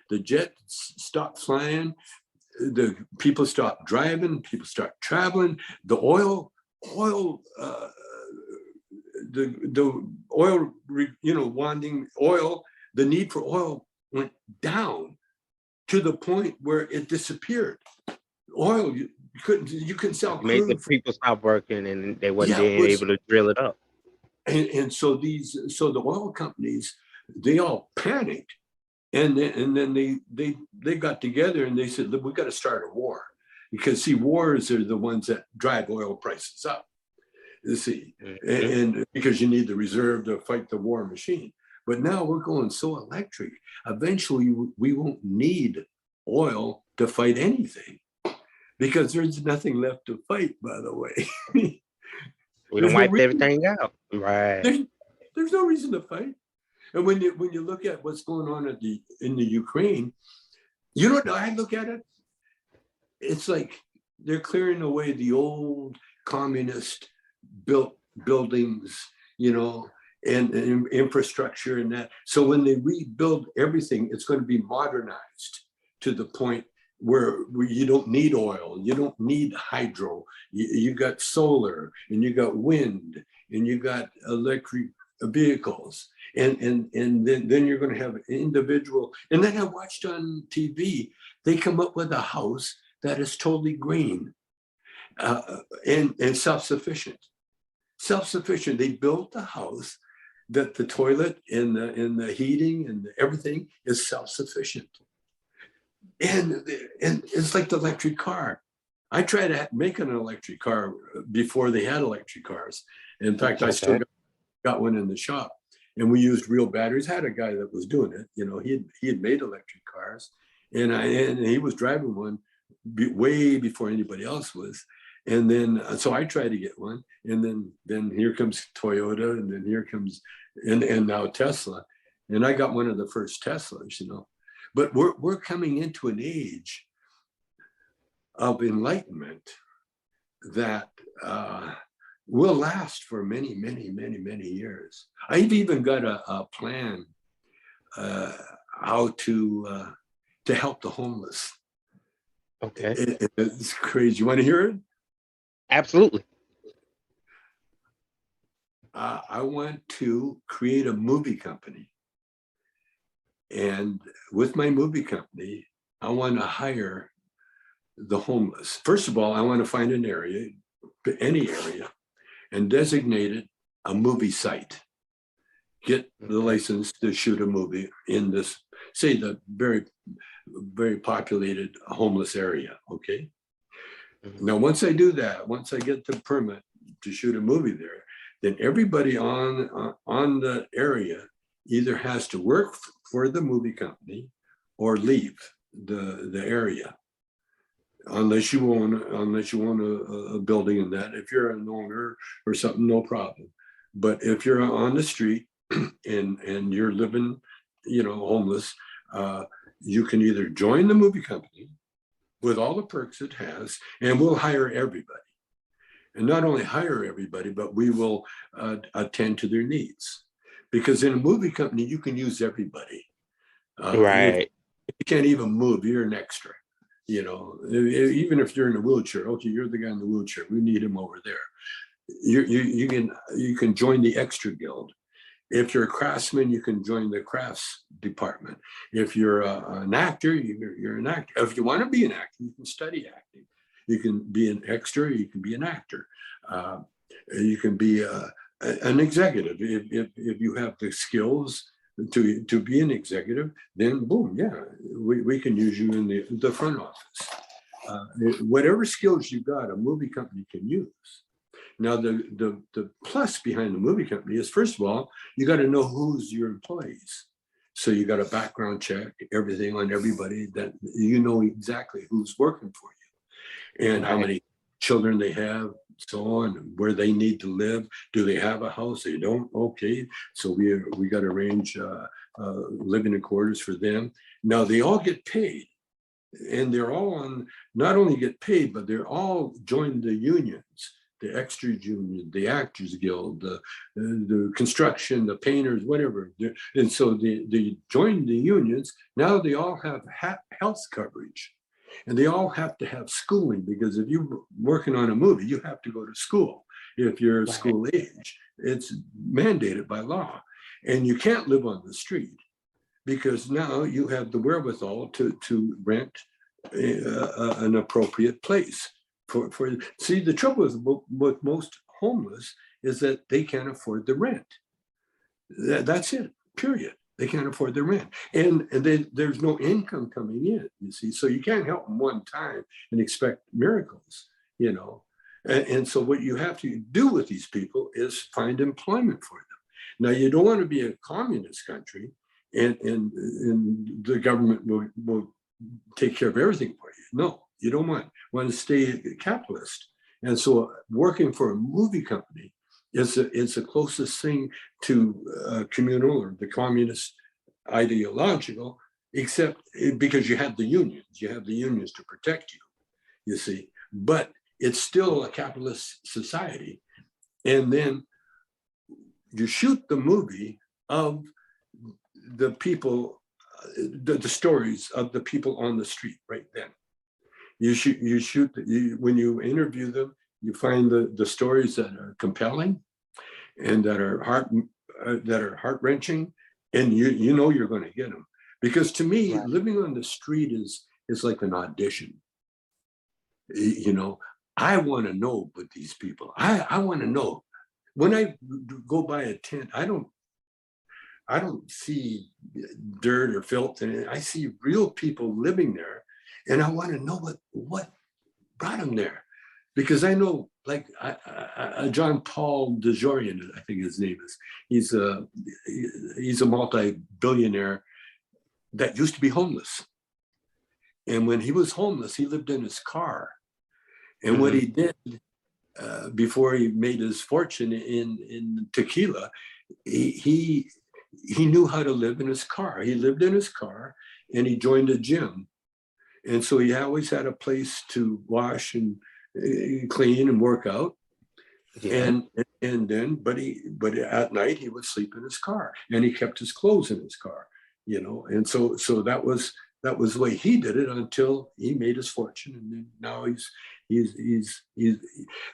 the jets stopped flying, the people stopped driving, people start traveling, the oil, the oil, wanting oil, the need for oil went down to the point where it disappeared. Oil, you couldn't sell It made the crude. people stop working and they wasn't Yeah, it being was, able to drill it up. and so the oil companies, they all panicked, and then they got together and they said, look, we got to start a war, because see, wars are the ones that drive oil prices up. You see, and because you need the reserve to fight the war machine. But now we're going so electric. Eventually, we won't need oil to fight anything, because there's nothing left to fight. By the way, We done there's no wiped reason. everything out. Right. There's no reason to fight. And when you look at what's going on in the Ukraine, you know what I look at it? It's like they're clearing away the old communist built buildings, and infrastructure and that. So when they rebuild everything, it's going to be modernized to the point where you don't need oil, you don't need hydro, you got solar, and you got wind, and you got electric vehicles, and then you're going to have individual. And then I watched on TV, they come up with a house that is totally green, and self-sufficient. They built a house that the toilet and the heating and everything is self-sufficient. And it's like the electric car. I tried to make an electric car before they had electric cars. In fact, I still got one in the shop, and we used real batteries. I had a guy that was doing it. He had made electric cars, and he was driving one way before anybody else was. And then, so I tried to get one, and then here comes Toyota, and then here comes, and now Tesla. And I got one of the first Teslas, But we're coming into an age of enlightenment that will last for many, many, many, many years. I've even got a plan how to help the homeless. Okay. It's crazy. You want to hear it? Absolutely. I want to create a movie company. And with my movie company, I want to hire the homeless. First of all, I want to find an area, any area, and designate it a movie site. Get the license to shoot a movie in this, say, the very, very populated homeless area, okay? Now, once I do that, once I get the permit to shoot a movie there, then everybody on the area either has to work for the movie company or leave the area, unless you own a building in that. If you're an owner or something, no problem. But if you're on the street, and you're living, homeless, you can either join the movie company with all the perks it has, and we'll hire everybody. And not only hire everybody, but we will attend to their needs. Because in a movie company, you can use everybody. If Right. you can't even move, you're an extra. Even if you're in a wheelchair, okay, you're the guy in the wheelchair. We need him over there. You can join the extra guild. If you're a craftsman, you can join the crafts department. If you're an actor, you're an actor. If you want to be an actor, you can study acting. You can be an extra. You can be an actor. You can be an executive if you have the skills to be an executive. Then boom, yeah, we can use you in the front office. Whatever skills you got, a movie company can use. Now, the plus behind the movie company is, first of all, you got to know who's your employees. So you got a background check, everything on everybody, that you know exactly who's working for you and how many children they have, so on, where they need to live. Do they have a house? They don't? Okay. So we got to arrange living quarters for them. Now, they all get paid. And they're all on, not only get paid, but they're all joined the unions, the extras union, the actors guild, the construction, the painters, whatever. And so they join the unions. Now they all have health coverage, and they all have to have schooling, because if you're working on a movie, you have to go to school. If you're school age, it's mandated by law, and you can't live on the street, because now you have the wherewithal to rent an appropriate place. See, the trouble with most homeless is that they can't afford the rent. That's it, period. They can't afford the rent. And there's no income coming in, you see. So you can't help them one time and expect miracles, And so what you have to do with these people is find employment for them. Now, you don't want to be a communist country and the government will take care of everything for you. No, you don't want to stay capitalist. And so working for a movie company is the closest thing to communal or the communist ideological, except because you have the unions to protect you see. But it's still a capitalist society. And then you shoot the movie of the people, the stories of the people on the street right then. When you interview them, you find the stories that are compelling and that are heart-wrenching, and you know you're going to get them. Because to me, living on the street is like an audition. I want to know with these people. I want to know. When I go by a tent, I don't see dirt or filth in it. I see real people living there, and I want to know what brought them there, because I know, like John Paul DeJorian, I think his name is. He's a multi-billionaire that used to be homeless, and when he was homeless, he lived in his car, and what he did before he made his fortune in tequila, he knew how to live in his car. He lived in his car, and he joined a gym. And so he always had a place to wash and clean and work out. Yeah. And then, but at night he would sleep in his car, and he kept his clothes in his car, And so that was the way he did it until he made his fortune. And then now he's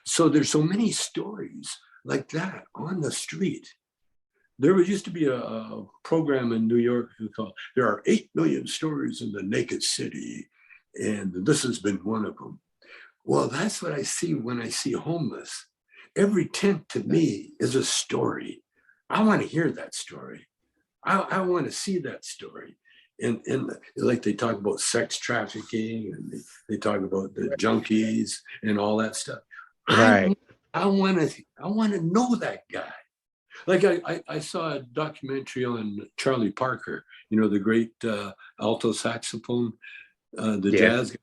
so there's so many stories like that on the street. There used to be a program in New York called "There Are 8 Million Stories in the Naked City," and this has been one of them. Well, that's what I see when I see homeless. Every tent to me is a story. I want to hear that story. I want to see that story. And like they talk about sex trafficking, and they talk about the junkies and all that stuff. Right. I want to know that guy. Like I saw a documentary on Charlie Parker, the great alto saxophone, jazz guy.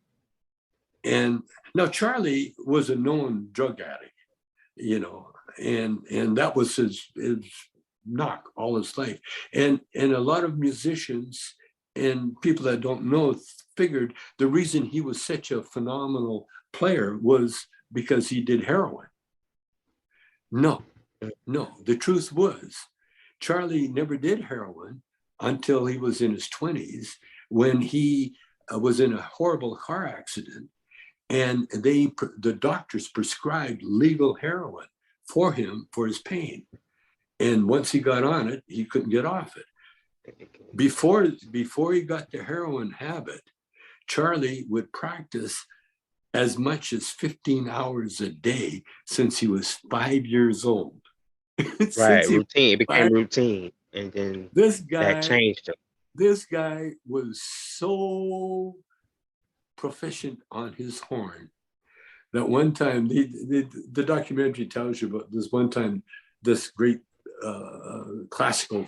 And now Charlie was a known drug addict, and that was his knock all his life. And a lot of musicians and people that don't know figured the reason he was such a phenomenal player was because he did heroin. No, no. The truth was, Charlie never did heroin until he was in his 20s when he was in a horrible car accident, and the doctors prescribed legal heroin for him for his pain. And once he got on it, he couldn't get off it. Before he got the heroin habit, Charlie would practice as much as 15 hours a day since he was 5 years old. Right, routine. It became routine, and then This that guy, changed him. this guy was so proficient on his horn that one time the documentary tells you about this one time this great classical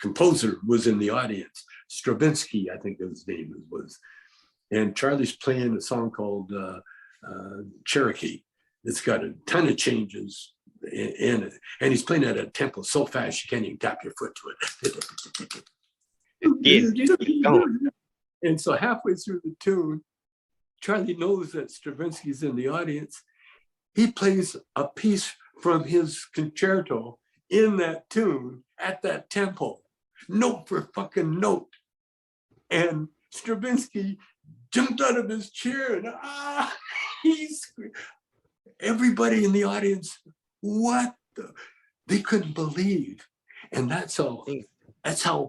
composer was in the audience. Stravinsky, I think his name was. And Charlie's playing a song called Cherokee. It's got a ton of changes in it. And he's playing at a tempo so fast you can't even tap your foot to it. And so halfway through the tune, Charlie knows that Stravinsky's in the audience. He plays a piece from his concerto in that tune at that tempo, note for fucking note. And Stravinsky jumped out of his chair and everybody in the audience, they couldn't believe. And that's how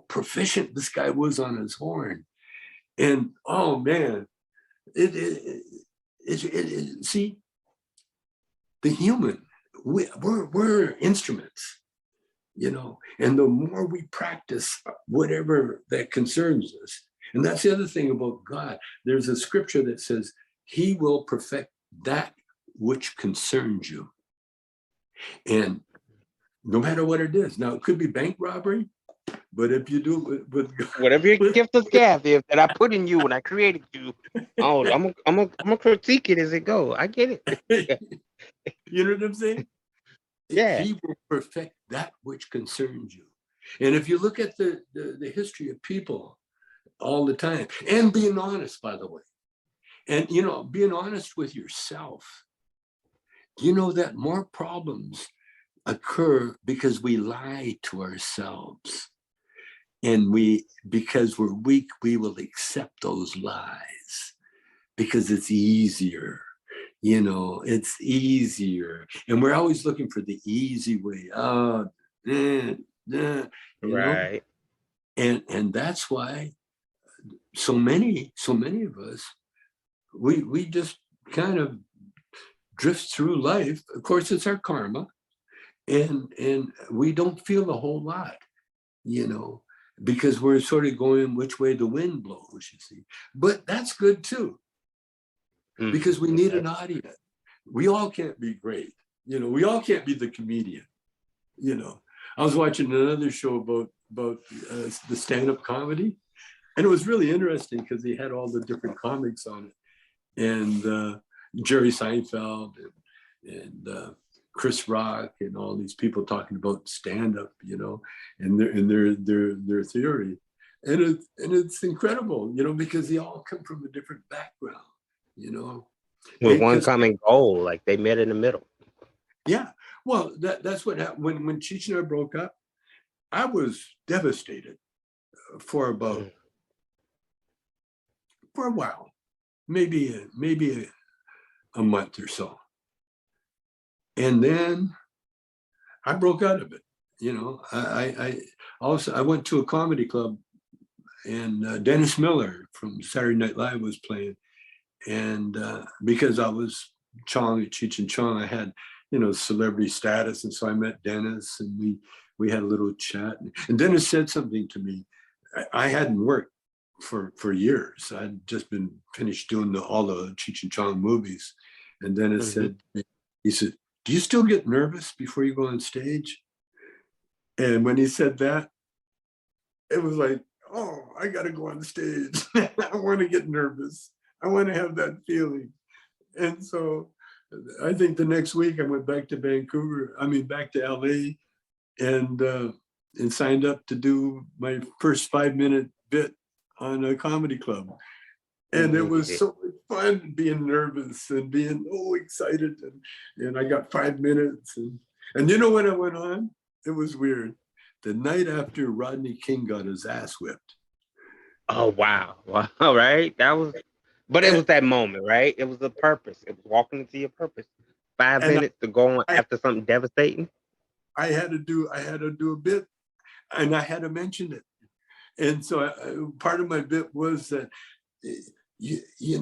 proficient this guy was on his horn. And oh man, see, the human, we're instruments, and the more we practice whatever that concerns us. And that's the other thing about God. There's a scripture that says he will perfect that which concerns you. And no matter what it is, now it could be bank robbery, but if you do it with God, whatever your gift of gab is that I put in you when I created you, I'm gonna critique it as it go. I get it. You know what I'm saying? Yeah. He will perfect that which concerns you. And if you look at the history of people all the time, and being honest, by the way, and being honest with yourself, that more problems occur because we lie to ourselves. And because we're weak, we will accept those lies because it's easier. It's easier. And we're always looking for the easy way. Right. And that's why so many of us, we just kind of drift through life. Of course, it's our karma. And we don't feel a whole lot, because we're sort of going which way the wind blows, you see. But that's good too, because we need an audience. We all can't be great. We all can't be the comedian. I was watching another show about the stand-up comedy, and it was really interesting because they had all the different comics on it, and Jerry Seinfeld and Chris Rock and all these people talking about stand-up, and their theory, and it's incredible, because they all come from a different background, with one common goal, like they met in the middle. Yeah, well, that's what happened when Cheech and I broke up. I was devastated for a while, maybe a month or so. And then I broke out of it. I went to a comedy club, and Dennis Miller from Saturday Night Live was playing. And because I was Chong at Cheech and Chong, I had, celebrity status. And so I met Dennis, and we had a little chat. And Dennis said something to me. I hadn't worked for years. I'd just been finished doing all the Cheech and Chong movies. And Dennis said, he said, "Do you still get nervous before you go on stage?" And when he said that, it was like, oh, I got to go on stage. I want to get nervous. I want to have that feeling. And so I think the next week I went back to back to LA, and signed up to do my first 5-minute bit on a comedy club. And it was so fun being nervous and being excited. And I got 5 minutes. And you know when I went on? It was weird. The night after Rodney King got his ass whipped. Oh, wow. Wow. Right. But it was that moment, right? It was a purpose. It was walking into your purpose. 5 minutes to go on after something devastating. I had to do a bit, and I had to mention it. And so part of my bit was that,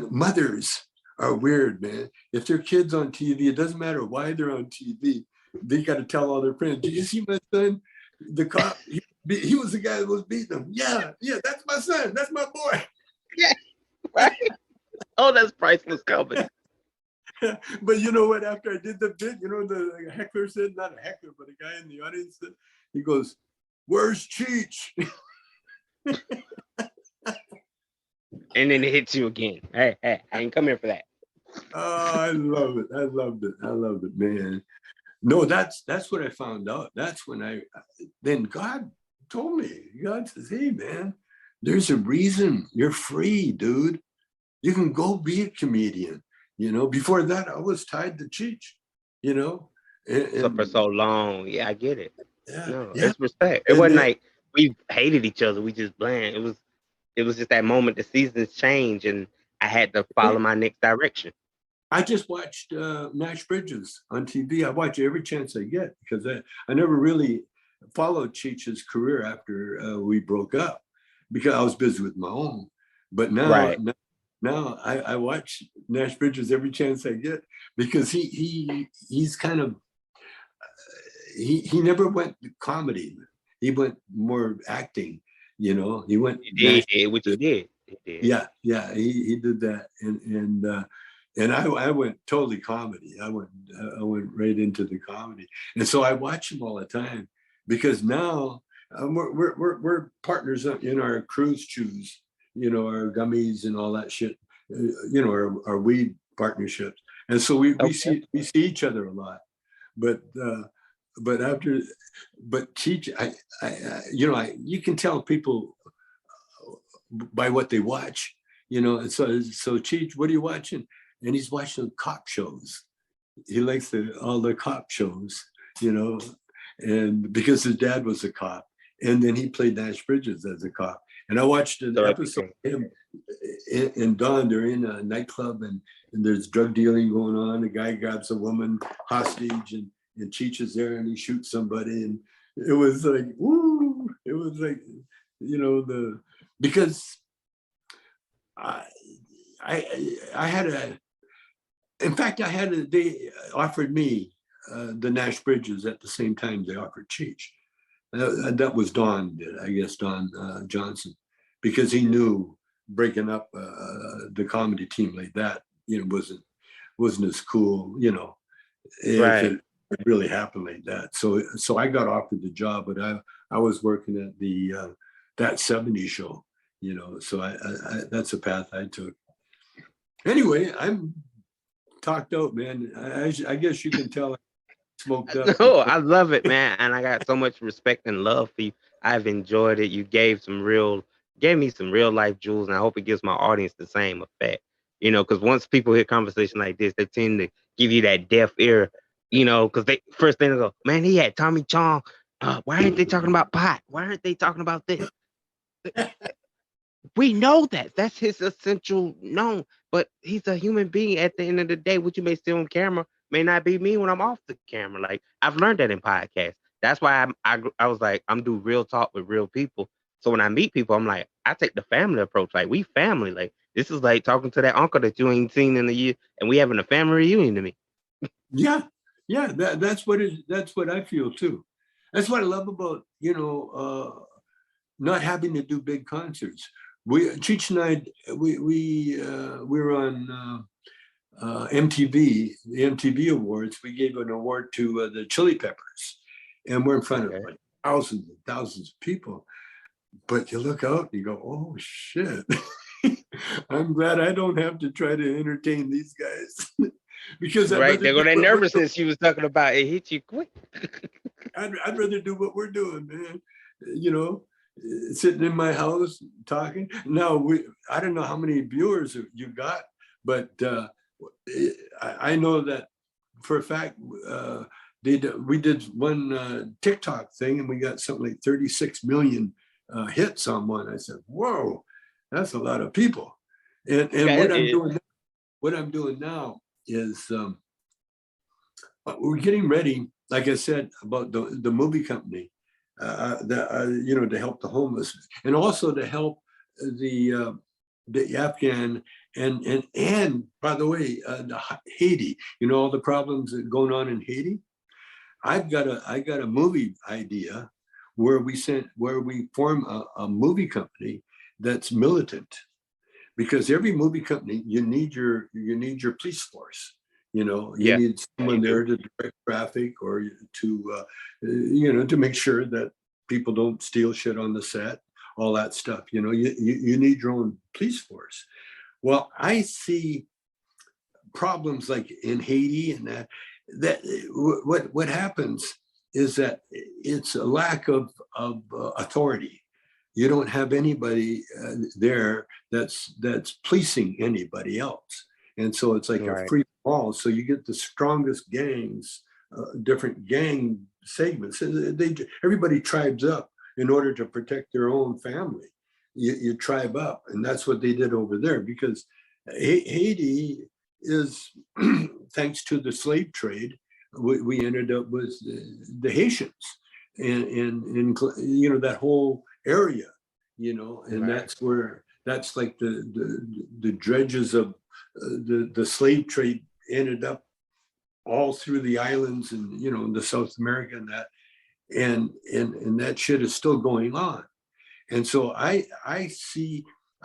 mothers are weird, man. If their kids on TV, it doesn't matter why they're on TV. They got to tell all their friends, did you see my son? The cop, he was the guy that was beating him. Yeah, that's my son. That's my boy. Yeah, right. Oh, that's priceless comedy. But you know what? After I did the bit, the heckler said, not a heckler, but a guy in the audience said, he goes, "Where's Cheech?" And then it hits you again. Hey, I ain't come here for that. Oh, I love it. I loved it, man. No, that's what I found out. That's when then God told me. God says, "Hey, man, there's a reason. You're free, dude. You can go be a comedian." Before that, I was tied to Cheech. So for so long, yeah, I get it. Yeah, No, yeah. it's respect. It wasn't like we hated each other. We just bland. It was just that moment. The seasons change, and I had to follow my next direction. I just watched Nash Bridges on TV. I watch every chance I get because I never really followed Cheech's career after we broke up because I was busy with my own. But now I watch Nash Bridges every chance I get because he's kind of he never went comedy. He went more acting. He went. He did what you did. He did. Yeah. He did that, and I went totally comedy. I went right into the comedy, and so I watch him all the time because now we're partners in our cruise chews, our gummies and all that shit, our weed partnerships, and so we see each other a lot, but Cheech, you can tell people by what they watch, and so Cheech, what are you watching? And he's watching cop shows. He likes all the cop shows, and because his dad was a cop, and then he played Nash Bridges as a cop. And I watched an episode of him in Dawn. They're in a nightclub, and there's drug dealing going on. A guy grabs a woman hostage, and Cheech is there, and he shoots somebody, and it was like, woo! It was like, because I had they offered me the Nash Bridges at the same time they offered Cheech. That was Don Johnson, because he knew breaking up the comedy team like that, wasn't as cool, if it really happened like that. So I got offered the job, but I was working at the That 70s Show, so I that's a path I took. Anyway, I'm talked out, man. I guess you can tell I smoked up. No, I love it, man, and I got so much respect and love for you. I've enjoyed it. You gave me some real life jewels, and I hope it gives my audience the same effect. Because once people hear conversation like this, they tend to give you that deaf ear. Because they first thing they go, man, he had Tommy Chong. Why aren't they talking about pot? Why aren't they talking about this? We know that's his essential known, but he's a human being at the end of the day. What you may see on camera may not be me when I'm off the camera. Like, I've learned that in podcasts. That's why I was like, I'm do real talk with real people. So when I meet people, I'm like, I take the family approach. Like, we family. Like, this is like talking to that uncle that you ain't seen in a year, and we having a family reunion to me. Yeah. That's what I feel too. That's what I love about not having to do big concerts. Cheech and I, we were on MTV, the MTV Awards. We gave an award to the Chili Peppers, and we're in front of like thousands and thousands of people. But you look out and you go, oh shit. I'm glad I don't have to try to entertain these guys. Because right, there go that nervousness she was talking about. It hit you quick. I'd rather do what we're doing, man. You know, sitting in my house talking. Now, I don't know how many viewers you got, but I know that for a fact, we did one TikTok thing and we got something like 36 million hits on one. I said, whoa, that's a lot of people. And Yeah, what I'm doing now is we're getting ready, like I said, about the movie company, to help the homeless and also to help the Afghan and by the way, the Haiti, all the problems that are going on in Haiti. I got a movie idea where we form a movie company that's militant, because every movie company you need your police force. You yeah, need someone you do. there to direct traffic or to to make sure that people don't steal shit on the set, all that stuff. You need your own police force. Well, I see problems like in Haiti and that what happens is that it's a lack of authority. You don't have anybody there that's policing anybody else, and so it's like a Right. free fall. So you get the strongest gangs, different gang segments. Everybody tribes up in order to protect their own family. You tribe up, and that's what they did over there, because Haiti is thanks to the slave trade, we ended up with the Haitians and that whole area, and Right. that's like the dredges of the slave trade ended up all through the islands and in the South America and that, and that shit is still going on. And so I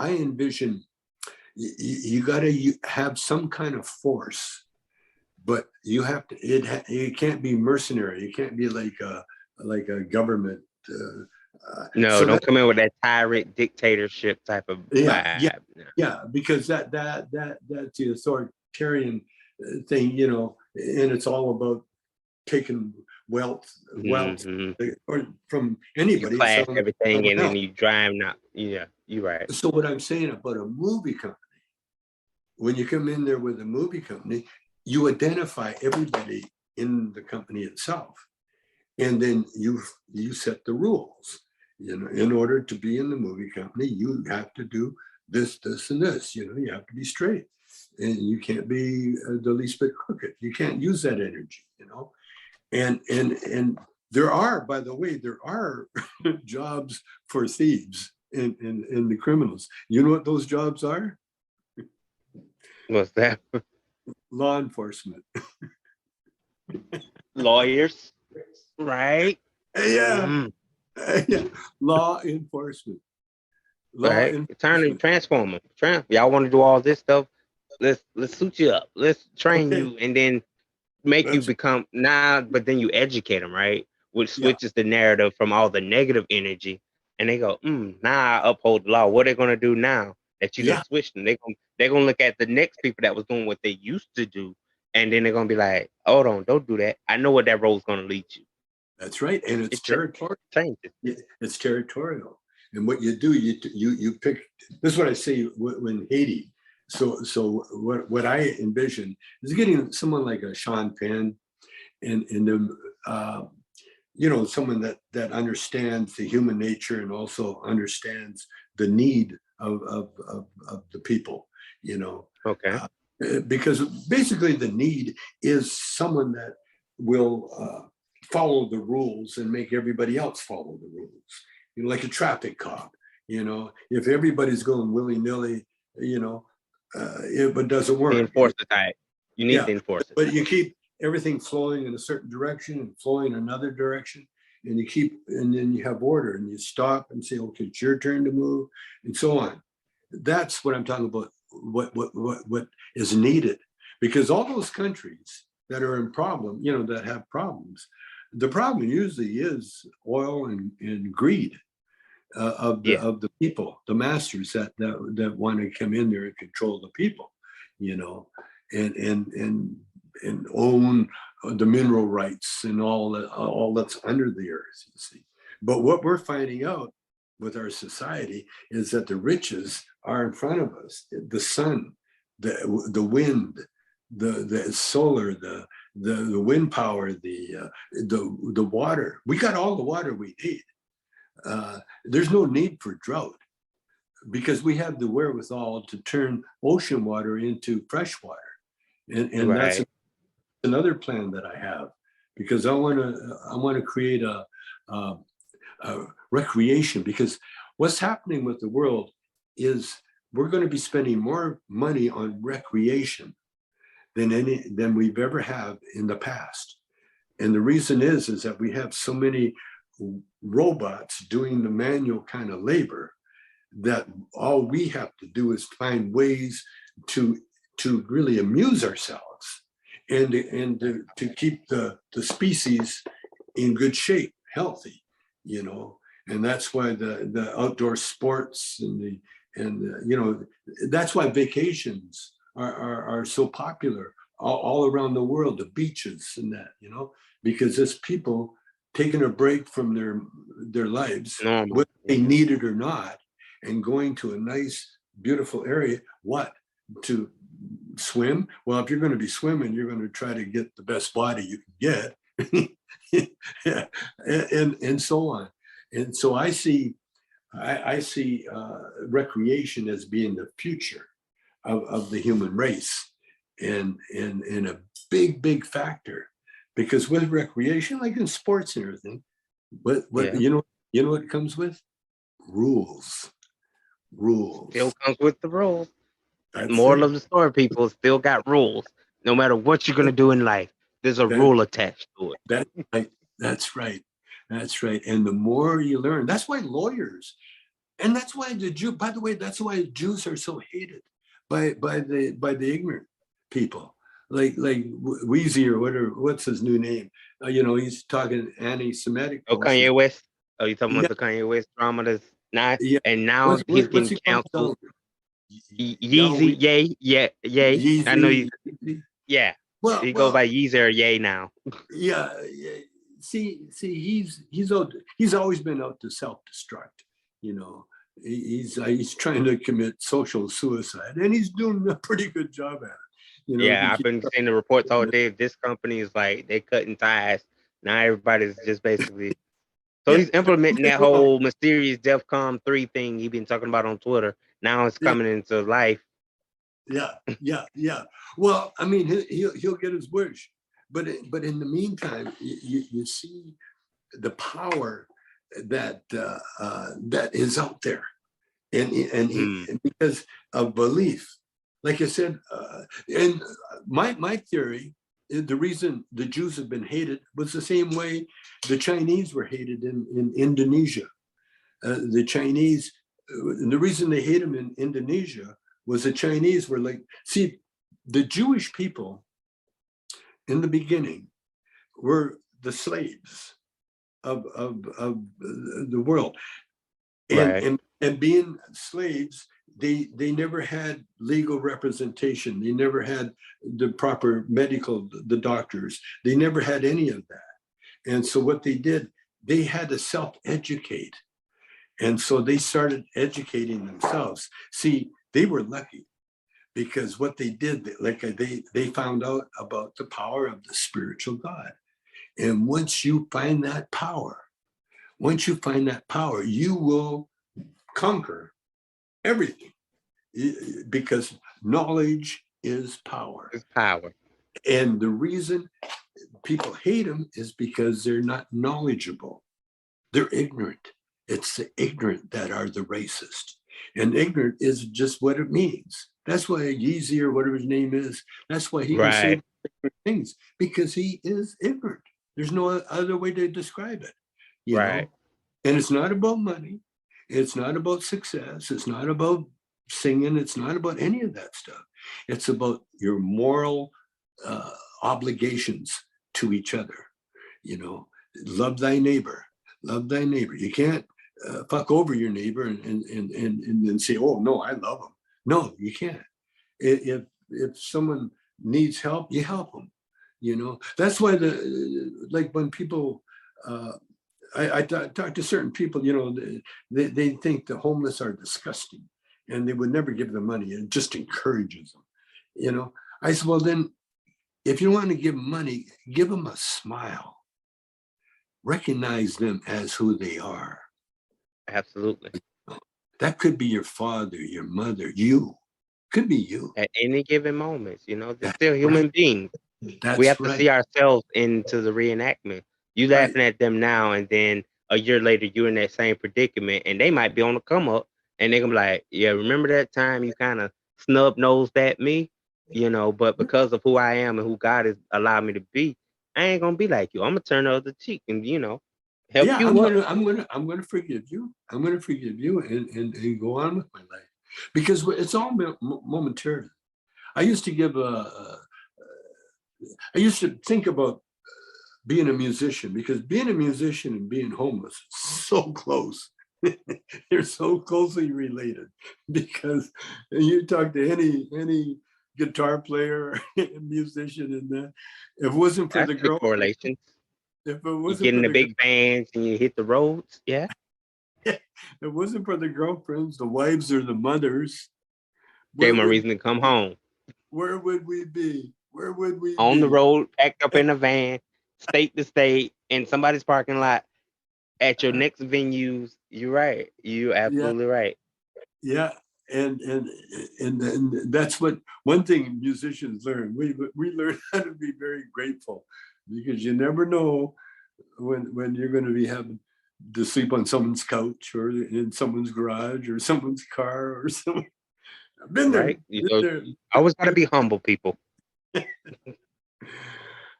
envision you got to have some kind of force, but you have to. It can't be mercenary. It can't be like a government. No, So don't that come in with that tyrant dictatorship type of yeah, vibe. No. yeah, because that's the authoritarian thing, and it's all about taking wealth Hmm. or from You anybody and class selling it to everything someone and then else. you drive not. Yeah, you're right. So what I'm saying about a movie company, when you come in there with a movie company, you identify everybody in the company itself, and then you set the rules. In order to be in the movie company, you have to do this, and this. You have to be straight, and you can't be the least bit crooked. You can't use that energy. And there are, by the way, there are jobs for thieves and the criminals. You know what those jobs are? What's that? Law enforcement. Lawyers, right? Yeah, Hmm. yeah. Law enforcement. Law Right. Turn enforcement. transform them. Y'all want to do all this stuff? Let's suit you up. Let's train Okay, you and then make you that's become now. But then you educate them, right? Which yeah, switches the narrative from all the negative energy, and they go, now I uphold the law. What are they gonna do now that you done yeah. switched them? They're gonna look at the next people that was doing what they used to do, and then they're gonna be like, hold on, don't do that. I know what that role's gonna lead you. That's right, and it's It territorial. changes. It's territorial, and what you do, you pick. This is what I say when Haiti. So what I envision is getting someone like a Sean Penn and them, someone that understands the human nature and also understands the need of the people. You know, Okay. uh, because basically the need is someone that will follow the rules and make everybody else follow the rules. Like a traffic cop. If everybody's going willy nilly, it doesn't The work. enforcer type. You need Yeah, the enforcer but type. you keep everything flowing in a certain direction and flowing in another direction, and then you have order, and you stop and say, okay, it's your turn to move, and so on. That's what I'm talking about. What is needed, because all those countries that are in problem, that have problems, the problem usually is oil and greed Yeah. of the people, the masters that want to come in there and control the people, you know, and and own the mineral rights and all that's under the earth, you see. But what we're finding out with our society is that the riches are in front of us. The sun, the wind, the solar, the wind power, the water. We got all the water we need. There's no need for drought because we have the wherewithal to turn ocean water into fresh water. And that's Right. another plan that I have, because I want to create a recreation, because what's happening with the world is we're going to be spending more money on recreation than we've ever had in the past. And the reason is that we have so many robots doing the manual kind of labor that all we have to do is find ways to really amuse ourselves and to keep the species in good shape, healthy, you know. And that's why the outdoor sports and you know, that's why vacations are so popular all around the world, the beaches and that, you know, because it's people taking a break from their lives, Normal. whether they need it or not, and going to a nice, beautiful area. What? To swim? Well, if you're going to be swimming, you're going to try to get the best body you can get, and so on. And so I see recreation as being the future of the human race, and a big factor, because with recreation, like in sports and everything, what Yeah. you know what comes with? Rules. Still comes with the rules. That's Moral it. of the story, people, still got rules. No matter what you're gonna do in life, there's a That rule attached to it. that right. That's right. That's right. And the more you learn, that's why lawyers, and that's why the Jew. By the way, that's why Jews are so hated by the ignorant people, like Weezy or whatever. What's his new name? You know, he's talking anti-Semitic Oh, bullshit. Kanye West. Oh, you talking Yeah, about the Kanye West drama that's not, yeah. and now he's What's getting he called? canceled. Yeezy, Yahweh, yay, yeah, yay. I know you. Yeezy. Yeah, Well, he go by Yeezy or Yay now. yeah, yeah. See, he's always been out to self-destruct. You know, he's trying to commit social suicide, and he's doing a pretty good job at it. You know, Yeah, I've been seeing the reports all day. This company is like they cutting ties. Now everybody's just basically. So yeah, he's implementing don't that get me wrong. whole mysterious DEFCON 3 thing he's been talking about on Twitter. Now it's Yeah, coming into life. yeah. Well, I mean, he'll get his wish, but in the meantime, you see the power that is out there, Hmm. and because of belief, like I said, and my theory, the reason the Jews have been hated was the same way the Chinese were hated in Indonesia. The Chinese, and the reason they hate them in Indonesia was the Chinese were like, see, the Jewish people in the beginning were the slaves of the world, Right. and being slaves, they never had legal representation. They never had the proper medical, the doctors. They never had any of that. And so what they did, they had to self-educate. And so they started educating themselves. See, they were lucky because what they did, like they found out about the power of the spiritual God. And once you find that power, you will conquer everything, because knowledge is power. It's power. And the reason people hate them is because they're not knowledgeable. They're ignorant. It's the ignorant that are the racist. And ignorant is just what it means. That's why Yeezy or whatever his name is, that's why he can say Right. different things, because he is ignorant. There's no other way to describe it, you Right. know? And it's not about money. It's not about success. It's not about singing. It's not about any of that stuff. It's about your moral uh, obligations to each other. You know, love thy neighbor. Love thy neighbor. You can't fuck over your neighbor and then say, "Oh no, I love him." No, you can't. If someone needs help, you help them. That's why like when people, I talk to certain people, they think the homeless are disgusting and they would never give them money. It just encourages them. I said, well, then if you want to give money, give them a smile. Recognize them as who they are. Absolutely. That could be your father, your mother, you. Could be you. At any given moment, they're That's still right. human beings. We That's have to right. see ourselves into the reenactment. You Right. laughing at them now, and then a year later, you're in that same predicament, and they might be on the come up, and they're gonna be like, "Yeah, remember that time you kind of snub nosed at me, But because of who I am and who God has allowed me to be, I ain't gonna be like you. I'm gonna turn the other cheek and help Yeah, you up." I'm gonna forgive you. I'm gonna forgive you and go on with my life because it's all momentary. I used to give I used to think about being a musician because being a musician and being homeless is so close. They're so closely related because you talk to any guitar player, musician, and that if it wasn't for That's the the girlfriend, correlation. if it You wasn't get for in the the big bands and you hit the roads. Yeah, if it wasn't for the girlfriends, the wives, or the mothers, gave where them a would reason to come home. where would we be? Where would we On the be? road, packed up in a van, state to state, in somebody's parking lot, at your next venues. You're right. You're Yeah, absolutely right. yeah, and that's what one thing musicians learn. We learn how to be very grateful because you never know when you're going to be having to sleep on someone's couch or in someone's garage or someone's car or something. I've been there, Right? You been know, there. always got to be humble, people.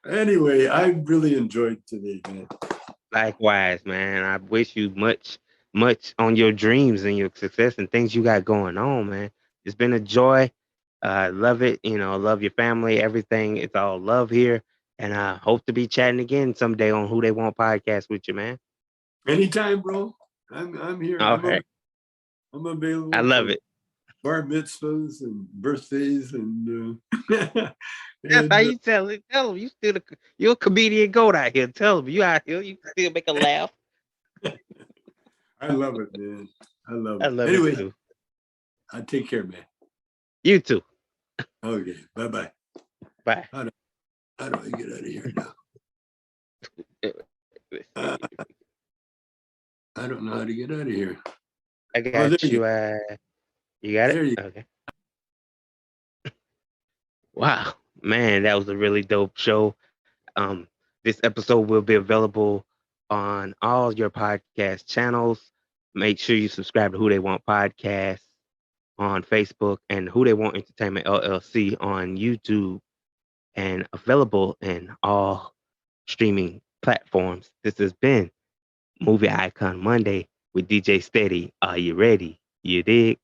Anyway, I really enjoyed today, man. Likewise, man. I wish you much, much on your dreams and your success and things you got going on, man. It's been a joy. I love it. Love your family, everything. It's all love here. And I hope to be chatting again someday on Who They Want podcast with you, man. Anytime, bro. I'm here. All right. I'm I available love for it. bar mitzvahs and birthdays and That's how and you tell it. Tell them you're a comedian goat out here. Tell them you out here. You can still make a laugh. I love it, man. I love I it. love it Anyway, too. I take care, man. You too. Okay, bye bye. Bye. How do I get out of here now? Uh, I don't know how to get out of here. I Oh, there got you you. You got it. there you Okay. Wow, man, that was a really dope show. This episode will be available on all your podcast channels. Make sure you subscribe to Who They Want Podcast on Facebook and Who They Want Entertainment LLC on YouTube and available in all streaming platforms. This has been Movie Icon Monday with DJ Steady. Are you ready? You dig?